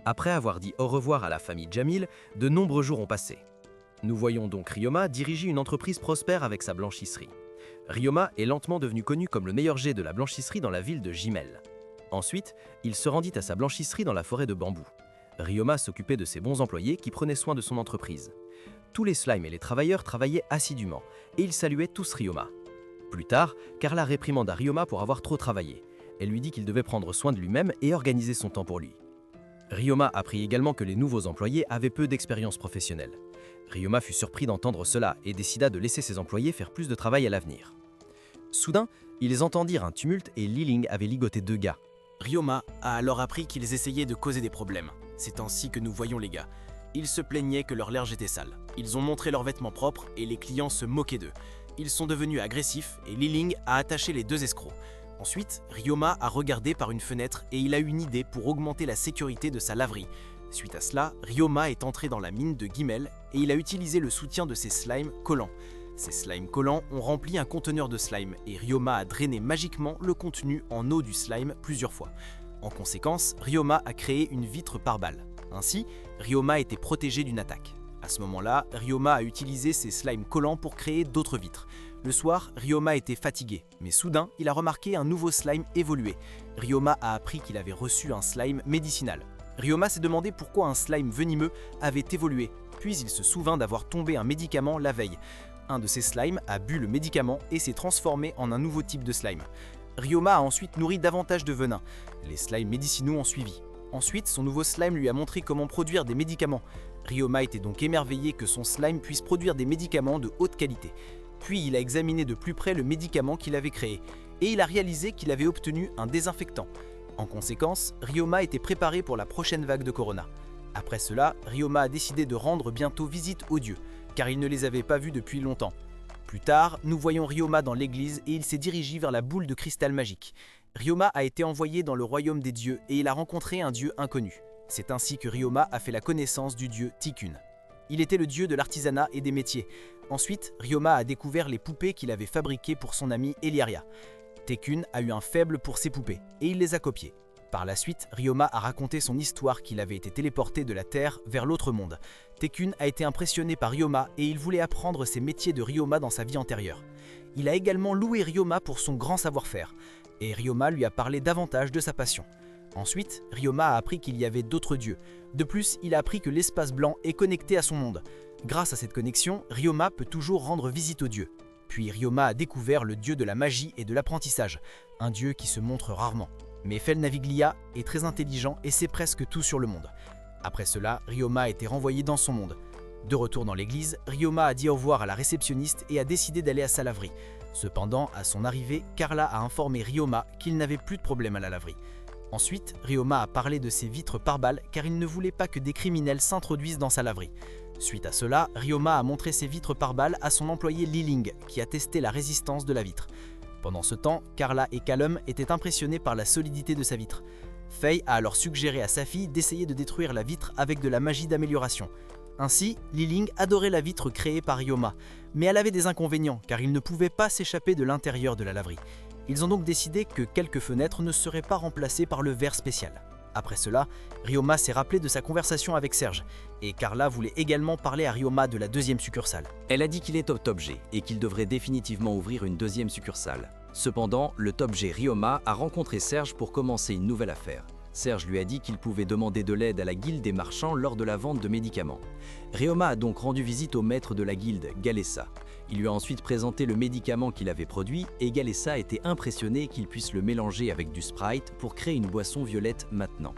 Après avoir dit au revoir à la famille Jamil, de nombreux jours ont passé. Nous voyons donc Ryoma diriger une entreprise prospère avec sa blanchisserie. Ryoma est lentement devenu connu comme le meilleur jet de la blanchisserie dans la ville de Jimel. Ensuite, il se rendit à sa blanchisserie dans la forêt de bambou. Ryoma s'occupait de ses bons employés qui prenaient soin de son entreprise. Tous les slimes et les travailleurs travaillaient assidûment, et ils saluaient tous Ryoma. Plus tard, Carla réprimanda Ryoma pour avoir trop travaillé. Elle lui dit qu'il devait prendre soin de lui-même et organiser son temps pour lui. Ryoma apprit également que les nouveaux employés avaient peu d'expérience professionnelle. Ryoma fut surpris d'entendre cela et décida de laisser ses employés faire plus de travail à l'avenir. Soudain, ils entendirent un tumulte et Li-Ling avait ligoté 2 gars. Ryoma a alors appris qu'ils essayaient de causer des problèmes. C'est ainsi que nous voyons les gars. Ils se plaignaient que leur linge était sale. Ils ont montré leurs vêtements propres et les clients se moquaient d'eux. Ils sont devenus agressifs et Li-Ling a attaché les 2 escrocs. Ensuite, Ryoma a regardé par une fenêtre et il a eu une idée pour augmenter la sécurité de sa laverie. Suite à cela, Ryoma est entré dans la mine de Guimel et il a utilisé le soutien de ses slimes collants. Ces slimes collants ont rempli un conteneur de slime et Ryoma a drainé magiquement le contenu en eau du slime plusieurs fois. En conséquence, Ryoma a créé une vitre pare-balles. Ainsi, Ryoma était protégé d'une attaque. À ce moment-là, Ryoma a utilisé ses slimes collants pour créer d'autres vitres. Le soir, Ryoma était fatigué, mais soudain, il a remarqué un nouveau slime évoluer. Ryoma a appris qu'il avait reçu un slime médicinal. Ryoma s'est demandé pourquoi un slime venimeux avait évolué, puis il se souvint d'avoir tombé un médicament la veille. Un de ces slimes a bu le médicament et s'est transformé en un nouveau type de slime. Ryoma a ensuite nourri davantage de venin. Les slimes médicinaux ont suivi. Ensuite, son nouveau slime lui a montré comment produire des médicaments. Ryoma était donc émerveillé que son slime puisse produire des médicaments de haute qualité. Puis il a examiné de plus près le médicament qu'il avait créé, et il a réalisé qu'il avait obtenu un désinfectant. En conséquence, Ryoma était préparé pour la prochaine vague de Corona. Après cela, Ryoma a décidé de rendre bientôt visite aux dieux, car il ne les avait pas vus depuis longtemps. Plus tard, nous voyons Ryoma dans l'église et il s'est dirigé vers la boule de cristal magique. Ryoma a été envoyé dans le royaume des dieux et il a rencontré un dieu inconnu. C'est ainsi que Ryoma a fait la connaissance du dieu Tikkun. Il était le dieu de l'artisanat et des métiers. Ensuite, Ryoma a découvert les poupées qu'il avait fabriquées pour son ami Eliaria. Tikkun a eu un faible pour ces poupées et il les a copiées. Par la suite, Ryoma a raconté son histoire qu'il avait été téléporté de la Terre vers l'autre monde. Tikkun a été impressionné par Ryoma et il voulait apprendre ses métiers de Ryoma dans sa vie antérieure. Il a également loué Ryoma pour son grand savoir-faire, et Ryoma lui a parlé davantage de sa passion. Ensuite, Ryoma a appris qu'il y avait d'autres dieux. De plus, il a appris que l'espace blanc est connecté à son monde. Grâce à cette connexion, Ryoma peut toujours rendre visite aux dieux. Puis Ryoma a découvert le dieu de la magie et de l'apprentissage, un dieu qui se montre rarement. Mais Felnaviglia est très intelligent et sait presque tout sur le monde. Après cela, Ryoma a été renvoyé dans son monde. De retour dans l'église, Ryoma a dit au revoir à la réceptionniste et a décidé d'aller à sa laverie. Cependant, à son arrivée, Carla a informé Ryoma qu'il n'avait plus de problème à la laverie. Ensuite, Ryoma a parlé de ses vitres pare-balles car il ne voulait pas que des criminels s'introduisent dans sa laverie. Suite à cela, Ryoma a montré ses vitres pare-balles à son employé Li-Ling qui a testé la résistance de la vitre. Pendant ce temps, Carla et Callum étaient impressionnés par la solidité de sa vitre. Faye a alors suggéré à sa fille d'essayer de détruire la vitre avec de la magie d'amélioration. Ainsi, Li-Ling adorait la vitre créée par Ryoma, mais elle avait des inconvénients car il ne pouvait pas s'échapper de l'intérieur de la laverie. Ils ont donc décidé que quelques fenêtres ne seraient pas remplacées par le verre spécial. Après cela, Ryoma s'est rappelé de sa conversation avec Serge, et Carla voulait également parler à Ryoma de la deuxième succursale. Elle a dit qu'il est Top G et qu'il devrait définitivement ouvrir une deuxième succursale. Cependant, le Top G Ryoma a rencontré Serge pour commencer une nouvelle affaire. Serge lui a dit qu'il pouvait demander de l'aide à la guilde des marchands lors de la vente de médicaments. Ryoma a donc rendu visite au maître de la guilde, Galessa. Il lui a ensuite présenté le médicament qu'il avait produit et Galessa a été impressionné qu'il puisse le mélanger avec du Sprite pour créer une boisson violette maintenant.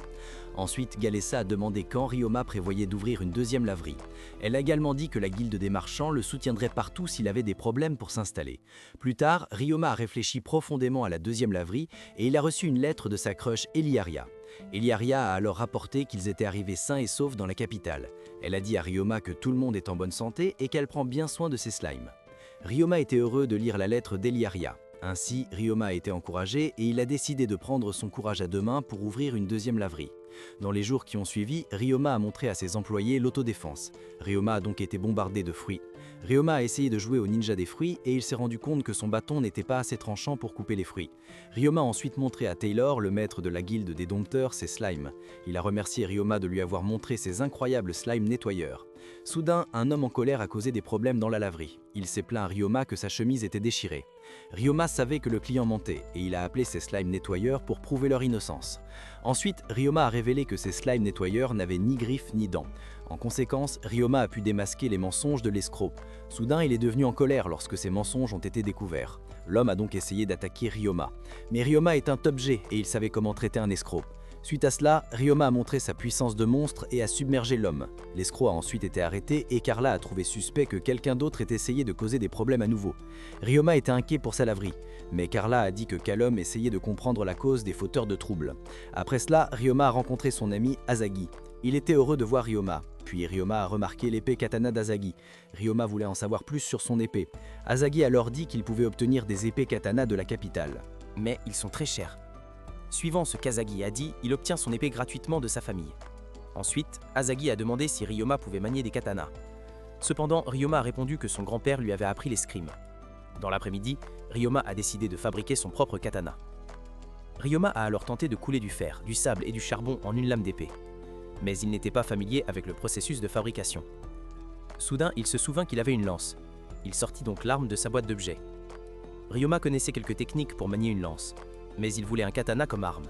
Ensuite, Galessa a demandé quand Ryoma prévoyait d'ouvrir une deuxième laverie. Elle a également dit que la guilde des marchands le soutiendrait partout s'il avait des problèmes pour s'installer. Plus tard, Ryoma a réfléchi profondément à la deuxième laverie et il a reçu une lettre de sa crush Eliaria. Eliaria a alors rapporté qu'ils étaient arrivés sains et saufs dans la capitale. Elle a dit à Ryoma que tout le monde est en bonne santé et qu'elle prend bien soin de ses slimes. Ryoma était heureux de lire la lettre d'Eliaria. Ainsi, Ryoma a été encouragé et il a décidé de prendre son courage à deux mains pour ouvrir une deuxième laverie. Dans les jours qui ont suivi, Ryoma a montré à ses employés l'autodéfense. Ryoma a donc été bombardé de fruits. Ryoma a essayé de jouer au ninja des fruits et il s'est rendu compte que son bâton n'était pas assez tranchant pour couper les fruits. Ryoma a ensuite montré à Taylor, le maître de la guilde des dompteurs, ses slimes. Il a remercié Ryoma de lui avoir montré ses incroyables slimes nettoyeurs. Soudain, un homme en colère a causé des problèmes dans la laverie. Il s'est plaint à Ryoma que sa chemise était déchirée. Ryoma savait que le client mentait et il a appelé ses slimes nettoyeurs pour prouver leur innocence. Ensuite, Ryoma a révélé que ses slimes nettoyeurs n'avaient ni griffes ni dents. En conséquence, Ryoma a pu démasquer les mensonges de l'escroc. Soudain, il est devenu en colère lorsque ces mensonges ont été découverts. L'homme a donc essayé d'attaquer Ryoma. Mais Ryoma est un top G et il savait comment traiter un escroc. Suite à cela, Ryoma a montré sa puissance de monstre et a submergé l'homme. L'escroc a ensuite été arrêté et Carla a trouvé suspect que quelqu'un d'autre ait essayé de causer des problèmes à nouveau. Ryoma était inquiet pour sa laverie, mais Carla a dit que Calum essayait de comprendre la cause des fauteurs de troubles. Après cela, Ryoma a rencontré son ami Asagi. Il était heureux de voir Ryoma. Puis Ryoma a remarqué l'épée katana d'Asagi. Ryoma voulait en savoir plus sur son épée. Asagi a alors dit qu'il pouvait obtenir des épées katana de la capitale. Mais ils sont très chers. Suivant ce qu'Asagi a dit, il obtient son épée gratuitement de sa famille. Ensuite, Asagi a demandé si Ryoma pouvait manier des katanas. Cependant, Ryoma a répondu que son grand-père lui avait appris l'escrime. Dans l'après-midi, Ryoma a décidé de fabriquer son propre katana. Ryoma a alors tenté de couler du fer, du sable et du charbon en une lame d'épée. Mais il n'était pas familier avec le processus de fabrication. Soudain, il se souvint qu'il avait une lance. Il sortit donc l'arme de sa boîte d'objets. Ryoma connaissait quelques techniques pour manier une lance, mais il voulait un katana comme arme.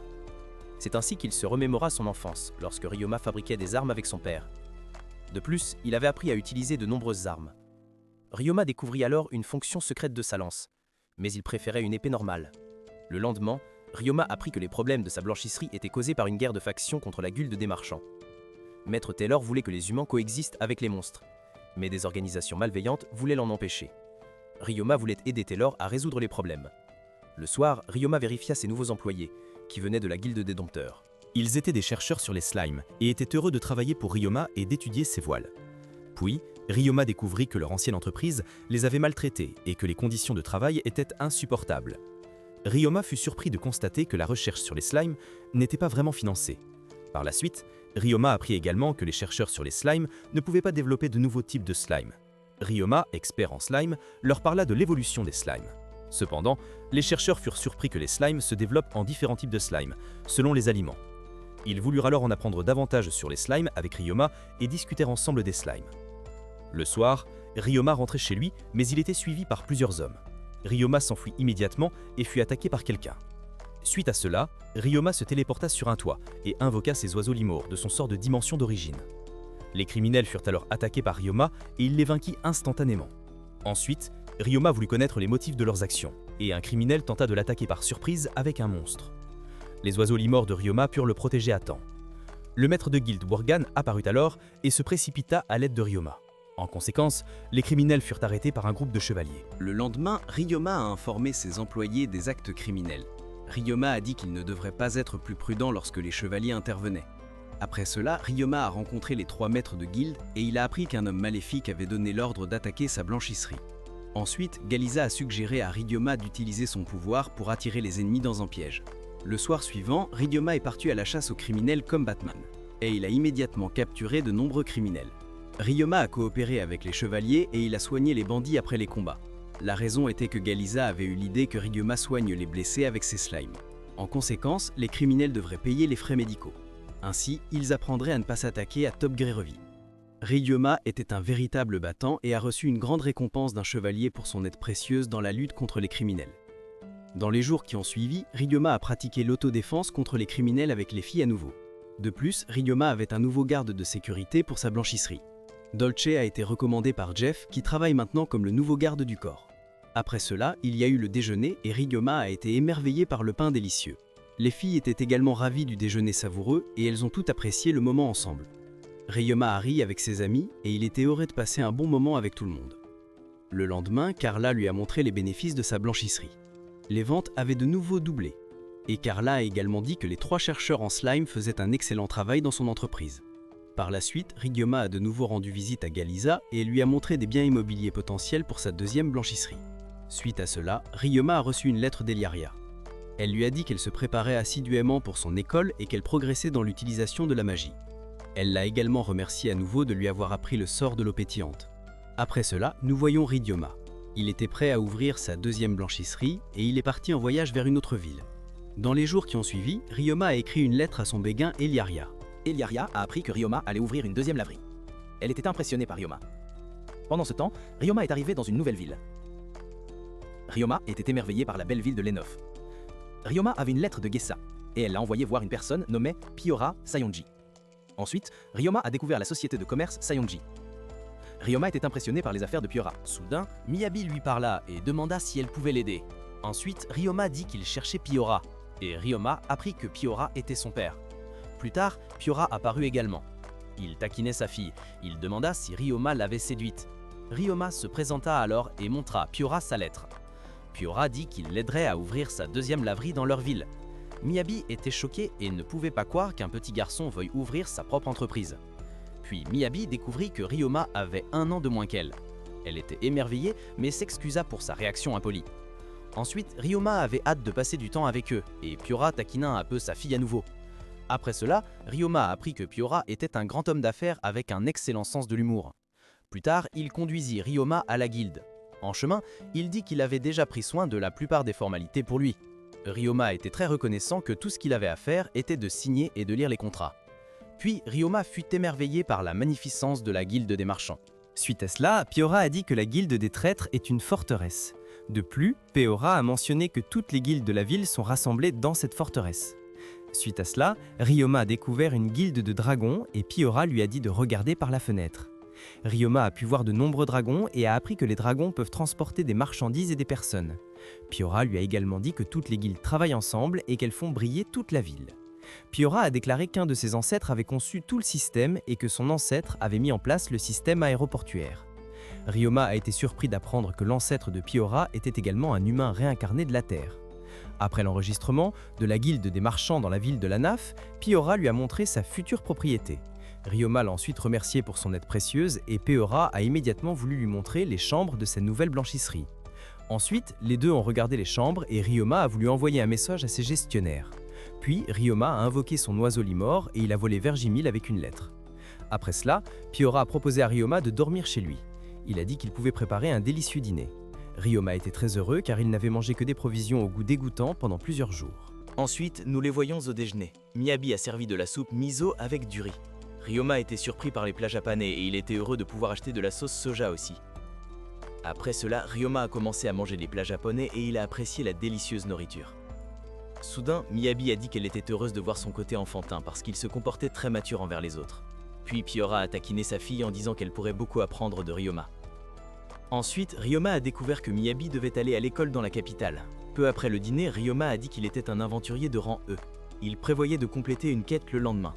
C'est ainsi qu'il se remémora son enfance, lorsque Ryoma fabriquait des armes avec son père. De plus, il avait appris à utiliser de nombreuses armes. Ryoma découvrit alors une fonction secrète de sa lance, mais il préférait une épée normale. Le lendemain, Ryoma apprit que les problèmes de sa blanchisserie étaient causés par une guerre de factions contre la guilde des marchands. Maître Taylor voulait que les humains coexistent avec les monstres, mais des organisations malveillantes voulaient l'en empêcher. Ryoma voulait aider Taylor à résoudre les problèmes. Le soir, Ryoma vérifia ses nouveaux employés, qui venaient de la guilde des dompteurs. Ils étaient des chercheurs sur les slimes et étaient heureux de travailler pour Ryoma et d'étudier ses voiles. Puis, Ryoma découvrit que leur ancienne entreprise les avait maltraités et que les conditions de travail étaient insupportables. Ryoma fut surpris de constater que la recherche sur les slimes n'était pas vraiment financée. Par la suite, Ryoma apprit également que les chercheurs sur les slimes ne pouvaient pas développer de nouveaux types de slime. Ryoma, expert en slime, leur parla de l'évolution des slimes. Cependant, les chercheurs furent surpris que les slimes se développent en différents types de slime, selon les aliments. Ils voulurent alors en apprendre davantage sur les slimes avec Ryoma et discutèrent ensemble des slimes. Le soir, Ryoma rentrait chez lui, mais il était suivi par plusieurs hommes. Ryoma s'enfuit immédiatement et fut attaqué par quelqu'un. Suite à cela, Ryoma se téléporta sur un toit et invoqua ses oiseaux limours de son sort de dimension d'origine. Les criminels furent alors attaqués par Ryoma et il les vainquit instantanément. Ensuite, Ryoma voulut connaître les motifs de leurs actions, et un criminel tenta de l'attaquer par surprise avec un monstre. Les oiseaux limors de Ryoma purent le protéger à temps. Le maître de guilde Worgan apparut alors et se précipita à l'aide de Ryoma. En conséquence, les criminels furent arrêtés par un groupe de chevaliers. Le lendemain, Ryoma a informé ses employés des actes criminels. Ryoma a dit qu'il ne devrait pas être plus prudent lorsque les chevaliers intervenaient. Après cela, Ryoma a rencontré les 3 maîtres de guilde et il a appris qu'un homme maléfique avait donné l'ordre d'attaquer sa blanchisserie. Ensuite, Galisa a suggéré à Ryoma d'utiliser son pouvoir pour attirer les ennemis dans un piège. Le soir suivant, Ryoma est parti à la chasse aux criminels comme Batman, et il a immédiatement capturé de nombreux criminels. Ryoma a coopéré avec les chevaliers et il a soigné les bandits après les combats. La raison était que Galisa avait eu l'idée que Ryoma soigne les blessés avec ses slimes. En conséquence, les criminels devraient payer les frais médicaux. Ainsi, ils apprendraient à ne pas s'attaquer à Top Grerevi. Ryoma était un véritable battant et a reçu une grande récompense d'un chevalier pour son aide précieuse dans la lutte contre les criminels. Dans les jours qui ont suivi, Ryoma a pratiqué l'autodéfense contre les criminels avec les filles à nouveau. De plus, Ryoma avait un nouveau garde de sécurité pour sa blanchisserie. Dolce a été recommandé par Jeff, qui travaille maintenant comme le nouveau garde du corps. Après cela, il y a eu le déjeuner et Ryoma a été émerveillé par le pain délicieux. Les filles étaient également ravies du déjeuner savoureux et elles ont toutes apprécié le moment ensemble. Ryoma a ri avec ses amis et il était heureux de passer un bon moment avec tout le monde. Le lendemain, Carla lui a montré les bénéfices de sa blanchisserie. Les ventes avaient de nouveau doublé. Et Carla a également dit que les 3 chercheurs en slime faisaient un excellent travail dans son entreprise. Par la suite, Ryoma a de nouveau rendu visite à Galisa et lui a montré des biens immobiliers potentiels pour sa 2e blanchisserie. Suite à cela, Ryoma a reçu une lettre d'Eliaria. Elle lui a dit qu'elle se préparait assidûment pour son école et qu'elle progressait dans l'utilisation de la magie. Elle l'a également remercié à nouveau de lui avoir appris le sort de l'eau pétillante. Après cela, nous voyons Ryoma. Il était prêt à ouvrir sa deuxième blanchisserie et il est parti en voyage vers une autre ville. Dans les jours qui ont suivi, Ryoma a écrit une lettre à son béguin Eliaria. Eliaria a appris que Ryoma allait ouvrir une deuxième laverie. Elle était impressionnée par Ryoma. Pendant ce temps, Ryoma est arrivé dans une nouvelle ville. Ryoma était émerveillée par la belle ville de Lenof. Ryoma avait une lettre de Gessa, et elle l'a envoyée voir une personne nommée Piora Sayonji. Ensuite, Ryoma a découvert la société de commerce Sayonji. Ryoma était impressionnée par les affaires de Piora. Soudain, Miyabi lui parla et demanda si elle pouvait l'aider. Ensuite, Ryoma dit qu'il cherchait Piora, et Ryoma apprit que Piora était son père. Plus tard, Piora apparut également. Il taquinait sa fille. Il demanda si Ryoma l'avait séduite. Ryoma se présenta alors et montra à Piora sa lettre. Piora dit qu'il l'aiderait à ouvrir sa deuxième laverie dans leur ville. Miyabi était choqué et ne pouvait pas croire qu'un petit garçon veuille ouvrir sa propre entreprise. Puis Miyabi découvrit que Ryoma avait 1 an de moins qu'elle. Elle était émerveillée mais s'excusa pour sa réaction impolie. Ensuite, Ryoma avait hâte de passer du temps avec eux et Piora taquina un peu sa fille à nouveau. Après cela, Ryoma a appris que Piora était un grand homme d'affaires avec un excellent sens de l'humour. Plus tard, il conduisit Ryoma à la guilde. En chemin, il dit qu'il avait déjà pris soin de la plupart des formalités pour lui. Ryoma était très reconnaissant que tout ce qu'il avait à faire était de signer et de lire les contrats. Puis Ryoma fut émerveillé par la magnificence de la guilde des marchands. Suite à cela, Piora a dit que la guilde des traîtres est une forteresse. De plus, Peora a mentionné que toutes les guildes de la ville sont rassemblées dans cette forteresse. Suite à cela, Ryoma a découvert une guilde de dragons et Piora lui a dit de regarder par la fenêtre. Ryoma a pu voir de nombreux dragons et a appris que les dragons peuvent transporter des marchandises et des personnes. Piora lui a également dit que toutes les guildes travaillent ensemble et qu'elles font briller toute la ville. Piora a déclaré qu'un de ses ancêtres avait conçu tout le système et que son ancêtre avait mis en place le système aéroportuaire. Ryoma a été surpris d'apprendre que l'ancêtre de Piora était également un humain réincarné de la Terre. Après l'enregistrement de la guilde des marchands dans la ville de Lanaf, Piora lui a montré sa future propriété. Ryoma l'a ensuite remercié pour son aide précieuse et Piora a immédiatement voulu lui montrer les chambres de sa nouvelle blanchisserie. Ensuite, les deux ont regardé les chambres et Ryoma a voulu envoyer un message à ses gestionnaires. Puis, Ryoma a invoqué son oiseau limor et il a volé vers Jimil avec une lettre. Après cela, Piora a proposé à Ryoma de dormir chez lui. Il a dit qu'il pouvait préparer un délicieux dîner. Ryoma était très heureux car il n'avait mangé que des provisions au goût dégoûtant pendant plusieurs jours. Ensuite, nous les voyons au déjeuner. Miyabi a servi de la soupe miso avec du riz. Ryoma était surpris par les plats japonais et il était heureux de pouvoir acheter de la sauce soja aussi. Après cela, Ryoma a commencé à manger des plats japonais et il a apprécié la délicieuse nourriture. Soudain, Miyabi a dit qu'elle était heureuse de voir son côté enfantin parce qu'il se comportait très mature envers les autres. Puis Piora a taquiné sa fille en disant qu'elle pourrait beaucoup apprendre de Ryoma. Ensuite, Ryoma a découvert que Miyabi devait aller à l'école dans la capitale. Peu après le dîner, Ryoma a dit qu'il était un aventurier de rang E. Il prévoyait de compléter une quête le lendemain.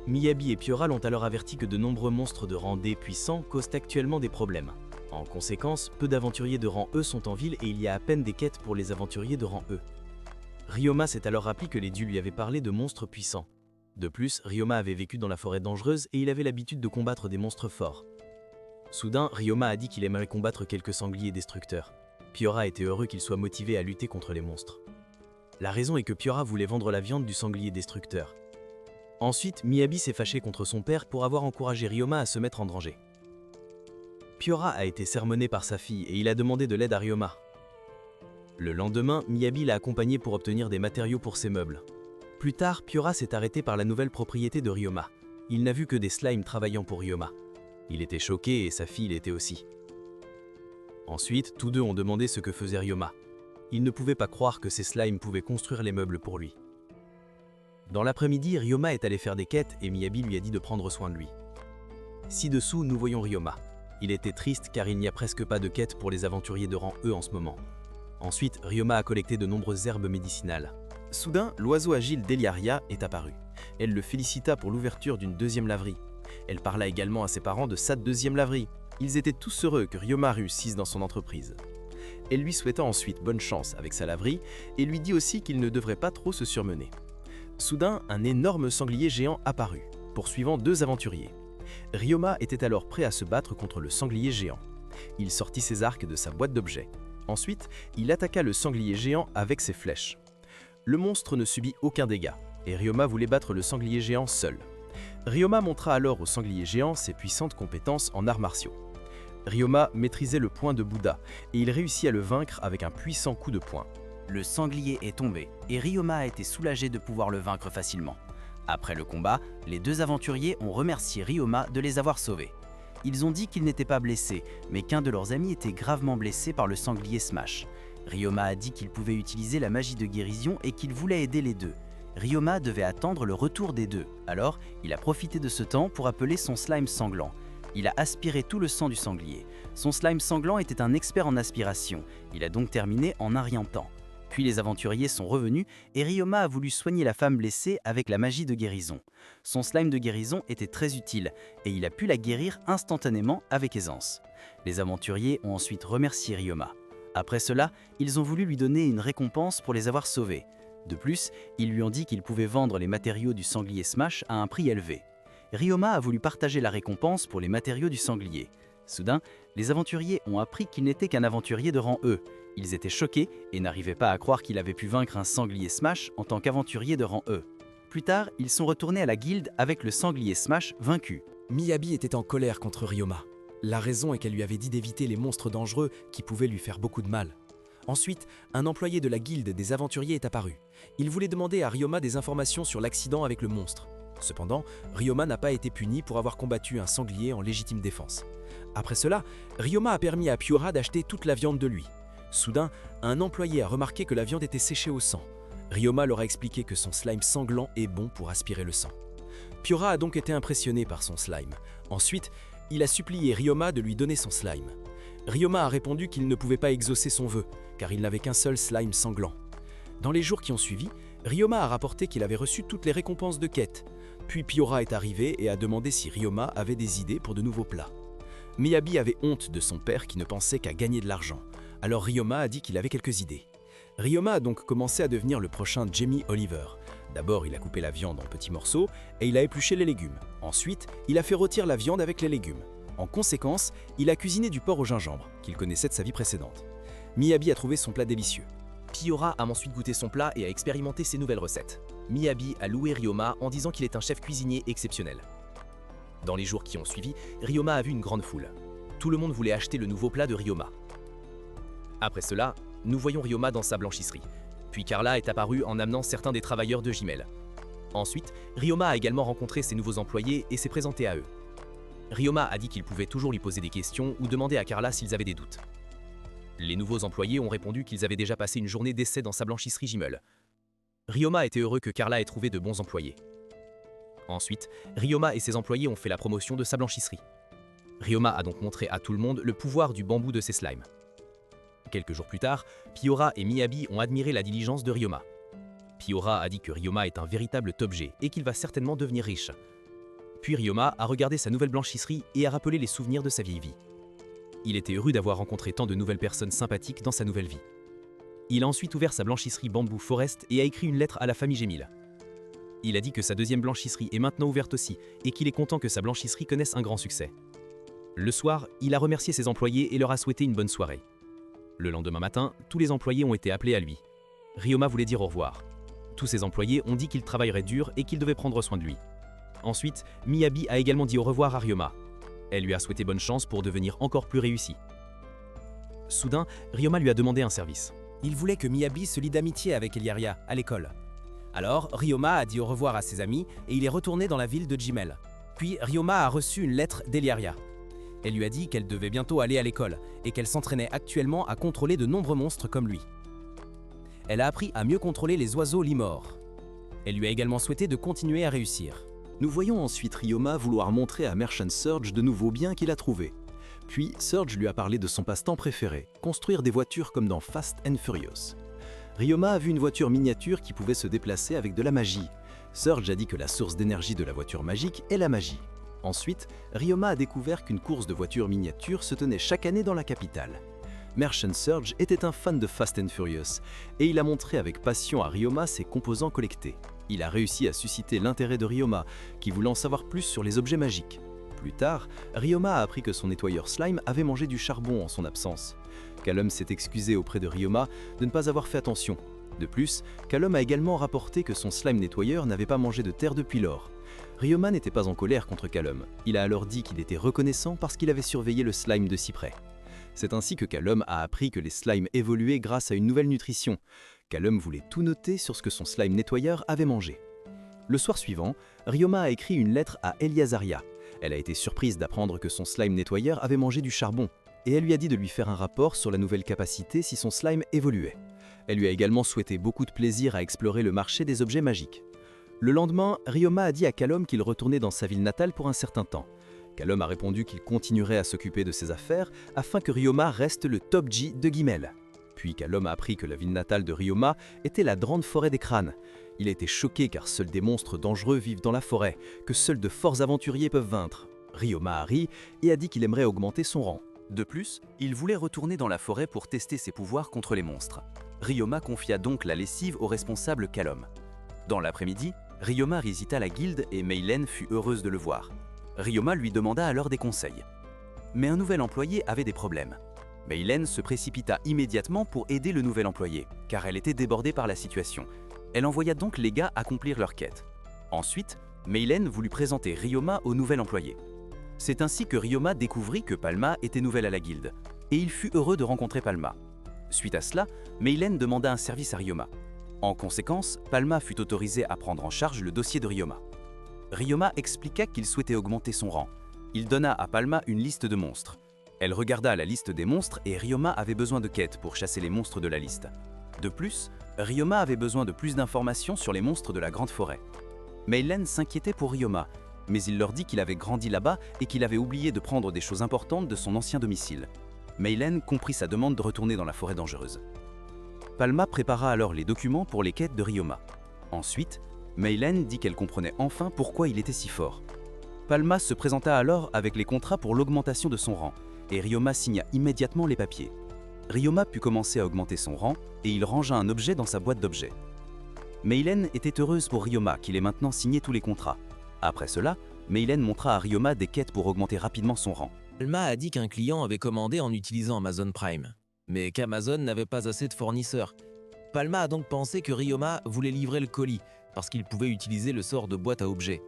Miyabi et Piora l'ont alors averti que de nombreux monstres de rang D puissants causent actuellement des problèmes. En conséquence, peu d'aventuriers de rang E sont en ville et il y a à peine des quêtes pour les aventuriers de rang E. Ryoma s'est alors rappelé que les dieux lui avaient parlé de monstres puissants. De plus, Ryoma avait vécu dans la forêt dangereuse et il avait l'habitude de combattre des monstres forts. Soudain, Ryoma a dit qu'il aimerait combattre quelques sangliers destructeurs. Piora était heureux qu'il soit motivé à lutter contre les monstres. La raison est que Piora voulait vendre la viande du sanglier destructeur. Ensuite, Miyabi s'est fâché contre son père pour avoir encouragé Ryoma à se mettre en danger. Piora a été sermonné par sa fille et il a demandé de l'aide à Ryoma. Le lendemain, Miyabi l'a accompagné pour obtenir des matériaux pour ses meubles. Plus tard, Piora s'est arrêté par la nouvelle propriété de Ryoma. Il n'a vu que des slimes travaillant pour Ryoma. Il était choqué et sa fille l'était aussi. Ensuite, tous deux ont demandé ce que faisait Ryoma. Il ne pouvait pas croire que ces slimes pouvaient construire les meubles pour lui. Dans l'après-midi, Ryoma est allé faire des quêtes et Miyabi lui a dit de prendre soin de lui. Ci-dessous, nous voyons Ryoma. Il était triste car il n'y a presque pas de quêtes pour les aventuriers de rang E en ce moment. Ensuite, Ryoma a collecté de nombreuses herbes médicinales. Soudain, l'oiseau agile d'Eliaria est apparu. Elle le félicita pour l'ouverture d'une deuxième laverie. Elle parla également à ses parents de sa deuxième laverie. Ils étaient tous heureux que Ryoma réussisse dans son entreprise. Elle lui souhaita ensuite bonne chance avec sa laverie et lui dit aussi qu'il ne devrait pas trop se surmener. Soudain, un énorme sanglier géant apparut, poursuivant deux aventuriers. Ryoma était alors prêt à se battre contre le sanglier géant. Il sortit ses arcs de sa boîte d'objets. Ensuite, il attaqua le sanglier géant avec ses flèches. Le monstre ne subit aucun dégât, et Ryoma voulait battre le sanglier géant seul. Ryoma montra alors au sanglier géant ses puissantes compétences en arts martiaux. Ryoma maîtrisait le poing de Bouddha et il réussit à le vaincre avec un puissant coup de poing. Le sanglier est tombé et Ryoma a été soulagé de pouvoir le vaincre facilement. Après le combat, les deux aventuriers ont remercié Ryoma de les avoir sauvés. Ils ont dit qu'ils n'étaient pas blessés, mais qu'un de leurs amis était gravement blessé par le sanglier Smash. Ryoma a dit qu'il pouvait utiliser la magie de guérison et qu'il voulait aider les deux. Ryoma devait attendre le retour des deux, alors il a profité de ce temps pour appeler son slime sanglant. Il a aspiré tout le sang du sanglier. Son slime sanglant était un expert en aspiration, il a donc terminé en un rien de temps. Puis les aventuriers sont revenus et Ryoma a voulu soigner la femme blessée avec la magie de guérison. Son slime de guérison était très utile et il a pu la guérir instantanément avec aisance. Les aventuriers ont ensuite remercié Ryoma. Après cela, ils ont voulu lui donner une récompense pour les avoir sauvés. De plus, ils lui ont dit qu'ils pouvaient vendre les matériaux du sanglier Smash à un prix élevé. Ryoma a voulu partager la récompense pour les matériaux du sanglier. Soudain, les aventuriers ont appris qu'il n'était qu'un aventurier de rang E. Ils étaient choqués et n'arrivaient pas à croire qu'il avait pu vaincre un sanglier Smash en tant qu'aventurier de rang E. Plus tard, ils sont retournés à la guilde avec le sanglier Smash vaincu. Miyabi était en colère contre Ryoma. La raison est qu'elle lui avait dit d'éviter les monstres dangereux qui pouvaient lui faire beaucoup de mal. Ensuite, un employé de la guilde des aventuriers est apparu. Il voulait demander à Ryoma des informations sur l'accident avec le monstre. Cependant, Ryoma n'a pas été puni pour avoir combattu un sanglier en légitime défense. Après cela, Ryoma a permis à Pyora d'acheter toute la viande de lui. Soudain, un employé a remarqué que la viande était séchée au sang. Ryoma leur a expliqué que son slime sanglant est bon pour aspirer le sang. Pyora a donc été impressionné par son slime. Ensuite, il a supplié Ryoma de lui donner son slime. Ryoma a répondu qu'il ne pouvait pas exaucer son vœu, car il n'avait qu'un seul slime sanglant. Dans les jours qui ont suivi, Ryoma a rapporté qu'il avait reçu toutes les récompenses de quête. Puis Pyora est arrivé et a demandé si Ryoma avait des idées pour de nouveaux plats. Miyabi avait honte de son père qui ne pensait qu'à gagner de l'argent. Alors Ryoma a dit qu'il avait quelques idées. Ryoma a donc commencé à devenir le prochain Jamie Oliver. D'abord, il a coupé la viande en petits morceaux et il a épluché les légumes. Ensuite, il a fait rôtir la viande avec les légumes. En conséquence, il a cuisiné du porc au gingembre, qu'il connaissait de sa vie précédente. Miyabi a trouvé son plat délicieux. Pyora a ensuite goûté son plat et a expérimenté ses nouvelles recettes. Miyabi a loué Ryoma en disant qu'il est un chef cuisinier exceptionnel. Dans les jours qui ont suivi, Ryoma a vu une grande foule. Tout le monde voulait acheter le nouveau plat de Ryoma. Après cela, nous voyons Ryoma dans sa blanchisserie. Puis Carla est apparue en amenant certains des travailleurs de Jimel. Ensuite, Ryoma a également rencontré ses nouveaux employés et s'est présenté à eux. Ryoma a dit qu'il pouvait toujours lui poser des questions ou demander à Carla s'ils avaient des doutes. Les nouveaux employés ont répondu qu'ils avaient déjà passé une journée d'essai dans sa blanchisserie Jimel. Ryoma était heureux que Carla ait trouvé de bons employés. Ensuite, Ryoma et ses employés ont fait la promotion de sa blanchisserie. Ryoma a donc montré à tout le monde le pouvoir du bambou de ses slimes. Quelques jours plus tard, Pyora et Miyabi ont admiré la diligence de Ryoma. Pyora a dit que Ryoma est un véritable top-G et qu'il va certainement devenir riche. Puis Ryoma a regardé sa nouvelle blanchisserie et a rappelé les souvenirs de sa vieille vie. Il était heureux d'avoir rencontré tant de nouvelles personnes sympathiques dans sa nouvelle vie. Il a ensuite ouvert sa blanchisserie Bamboo Forest et a écrit une lettre à la famille Gemil. Il a dit que sa deuxième blanchisserie est maintenant ouverte aussi et qu'il est content que sa blanchisserie connaisse un grand succès. Le soir, il a remercié ses employés et leur a souhaité une bonne soirée. Le lendemain matin, tous les employés ont été appelés à lui. Ryoma voulait dire au revoir. Tous ses employés ont dit qu'il travaillerait dur et qu'il devait prendre soin de lui. Ensuite, Miyabi a également dit au revoir à Ryoma. Elle lui a souhaité bonne chance pour devenir encore plus réussi. Soudain, Ryoma lui a demandé un service. Il voulait que Miyabi se lie d'amitié avec Eliaria à l'école. Alors, Ryoma a dit au revoir à ses amis et il est retourné dans la ville de Jimel. Puis, Ryoma a reçu une lettre d'Eliaria. Elle lui a dit qu'elle devait bientôt aller à l'école et qu'elle s'entraînait actuellement à contrôler de nombreux monstres comme lui. Elle a appris à mieux contrôler les oiseaux limors. Elle lui a également souhaité de continuer à réussir. Nous voyons ensuite Ryoma vouloir montrer à Merchant Surge de nouveaux biens qu'il a trouvés. Puis Surge lui a parlé de son passe-temps préféré, construire des voitures comme dans Fast and Furious. Ryoma a vu une voiture miniature qui pouvait se déplacer avec de la magie. Surge a dit que la source d'énergie de la voiture magique est la magie. Ensuite, Ryoma a découvert qu'une course de voitures miniatures se tenait chaque année dans la capitale. Merchant Surge était un fan de Fast and Furious et il a montré avec passion à Ryoma ses composants collectés. Il a réussi à susciter l'intérêt de Ryoma, qui voulait en savoir plus sur les objets magiques. Plus tard, Ryoma a appris que son nettoyeur slime avait mangé du charbon en son absence. Callum s'est excusé auprès de Ryoma de ne pas avoir fait attention. De plus, Callum a également rapporté que son slime nettoyeur n'avait pas mangé de terre depuis lors. Ryoma n'était pas en colère contre Callum. Il a alors dit qu'il était reconnaissant parce qu'il avait surveillé le slime de si près. C'est ainsi que Callum a appris que les slimes évoluaient grâce à une nouvelle nutrition. Callum voulait tout noter sur ce que son slime nettoyeur avait mangé. Le soir suivant, Ryoma a écrit une lettre à Eliazaria. Elle a été surprise d'apprendre que son slime nettoyeur avait mangé du charbon, et elle lui a dit de lui faire un rapport sur la nouvelle capacité si son slime évoluait. Elle lui a également souhaité beaucoup de plaisir à explorer le marché des objets magiques. Le lendemain, Ryoma a dit à Callum qu'il retournait dans sa ville natale pour un certain temps. Callum a répondu qu'il continuerait à s'occuper de ses affaires afin que Ryoma reste le top G de Guimel. Puis Callum a appris que la ville natale de Ryoma était la grande forêt des crânes. Il a été choqué car seuls des monstres dangereux vivent dans la forêt, que seuls de forts aventuriers peuvent vaincre. Ryoma a ri et a dit qu'il aimerait augmenter son rang. De plus, il voulait retourner dans la forêt pour tester ses pouvoirs contre les monstres. Ryoma confia donc la lessive au responsable Callum. Dans l'après-midi, Ryoma visita la guilde et Meilen fut heureuse de le voir. Ryoma lui demanda alors des conseils. Mais un nouvel employé avait des problèmes. Meilen se précipita immédiatement pour aider le nouvel employé, car elle était débordée par la situation. Elle envoya donc les gars accomplir leur quête. Ensuite, Meilen voulut présenter Ryoma au nouvel employé. C'est ainsi que Ryoma découvrit que Palma était nouvelle à la guilde, et il fut heureux de rencontrer Palma. Suite à cela, Meilen demanda un service à Ryoma. En conséquence, Palma fut autorisé à prendre en charge le dossier de Ryoma. Ryoma expliqua qu'il souhaitait augmenter son rang. Il donna à Palma une liste de monstres. Elle regarda la liste des monstres et Ryoma avait besoin de quêtes pour chasser les monstres de la liste. De plus, Ryoma avait besoin de plus d'informations sur les monstres de la grande forêt. Meilen s'inquiétait pour Ryoma, mais il leur dit qu'il avait grandi là-bas et qu'il avait oublié de prendre des choses importantes de son ancien domicile. Meilen comprit sa demande de retourner dans la forêt dangereuse. Palma prépara alors les documents pour les quêtes de Ryoma. Ensuite, Meilen dit qu'elle comprenait enfin pourquoi il était si fort. Palma se présenta alors avec les contrats pour l'augmentation de son rang, et Ryoma signa immédiatement les papiers. Ryoma put commencer à augmenter son rang, et il rangea un objet dans sa boîte d'objets. Meilen était heureuse pour Ryoma qu'il ait maintenant signé tous les contrats. Après cela, Meilen montra à Ryoma des quêtes pour augmenter rapidement son rang. Palma a dit qu'un client avait commandé en utilisant Amazon Prime, mais qu'Amazon n'avait pas assez de fournisseurs. Palma a donc pensé que Ryoma voulait livrer le colis, parce qu'il pouvait utiliser le sort de boîte à objets.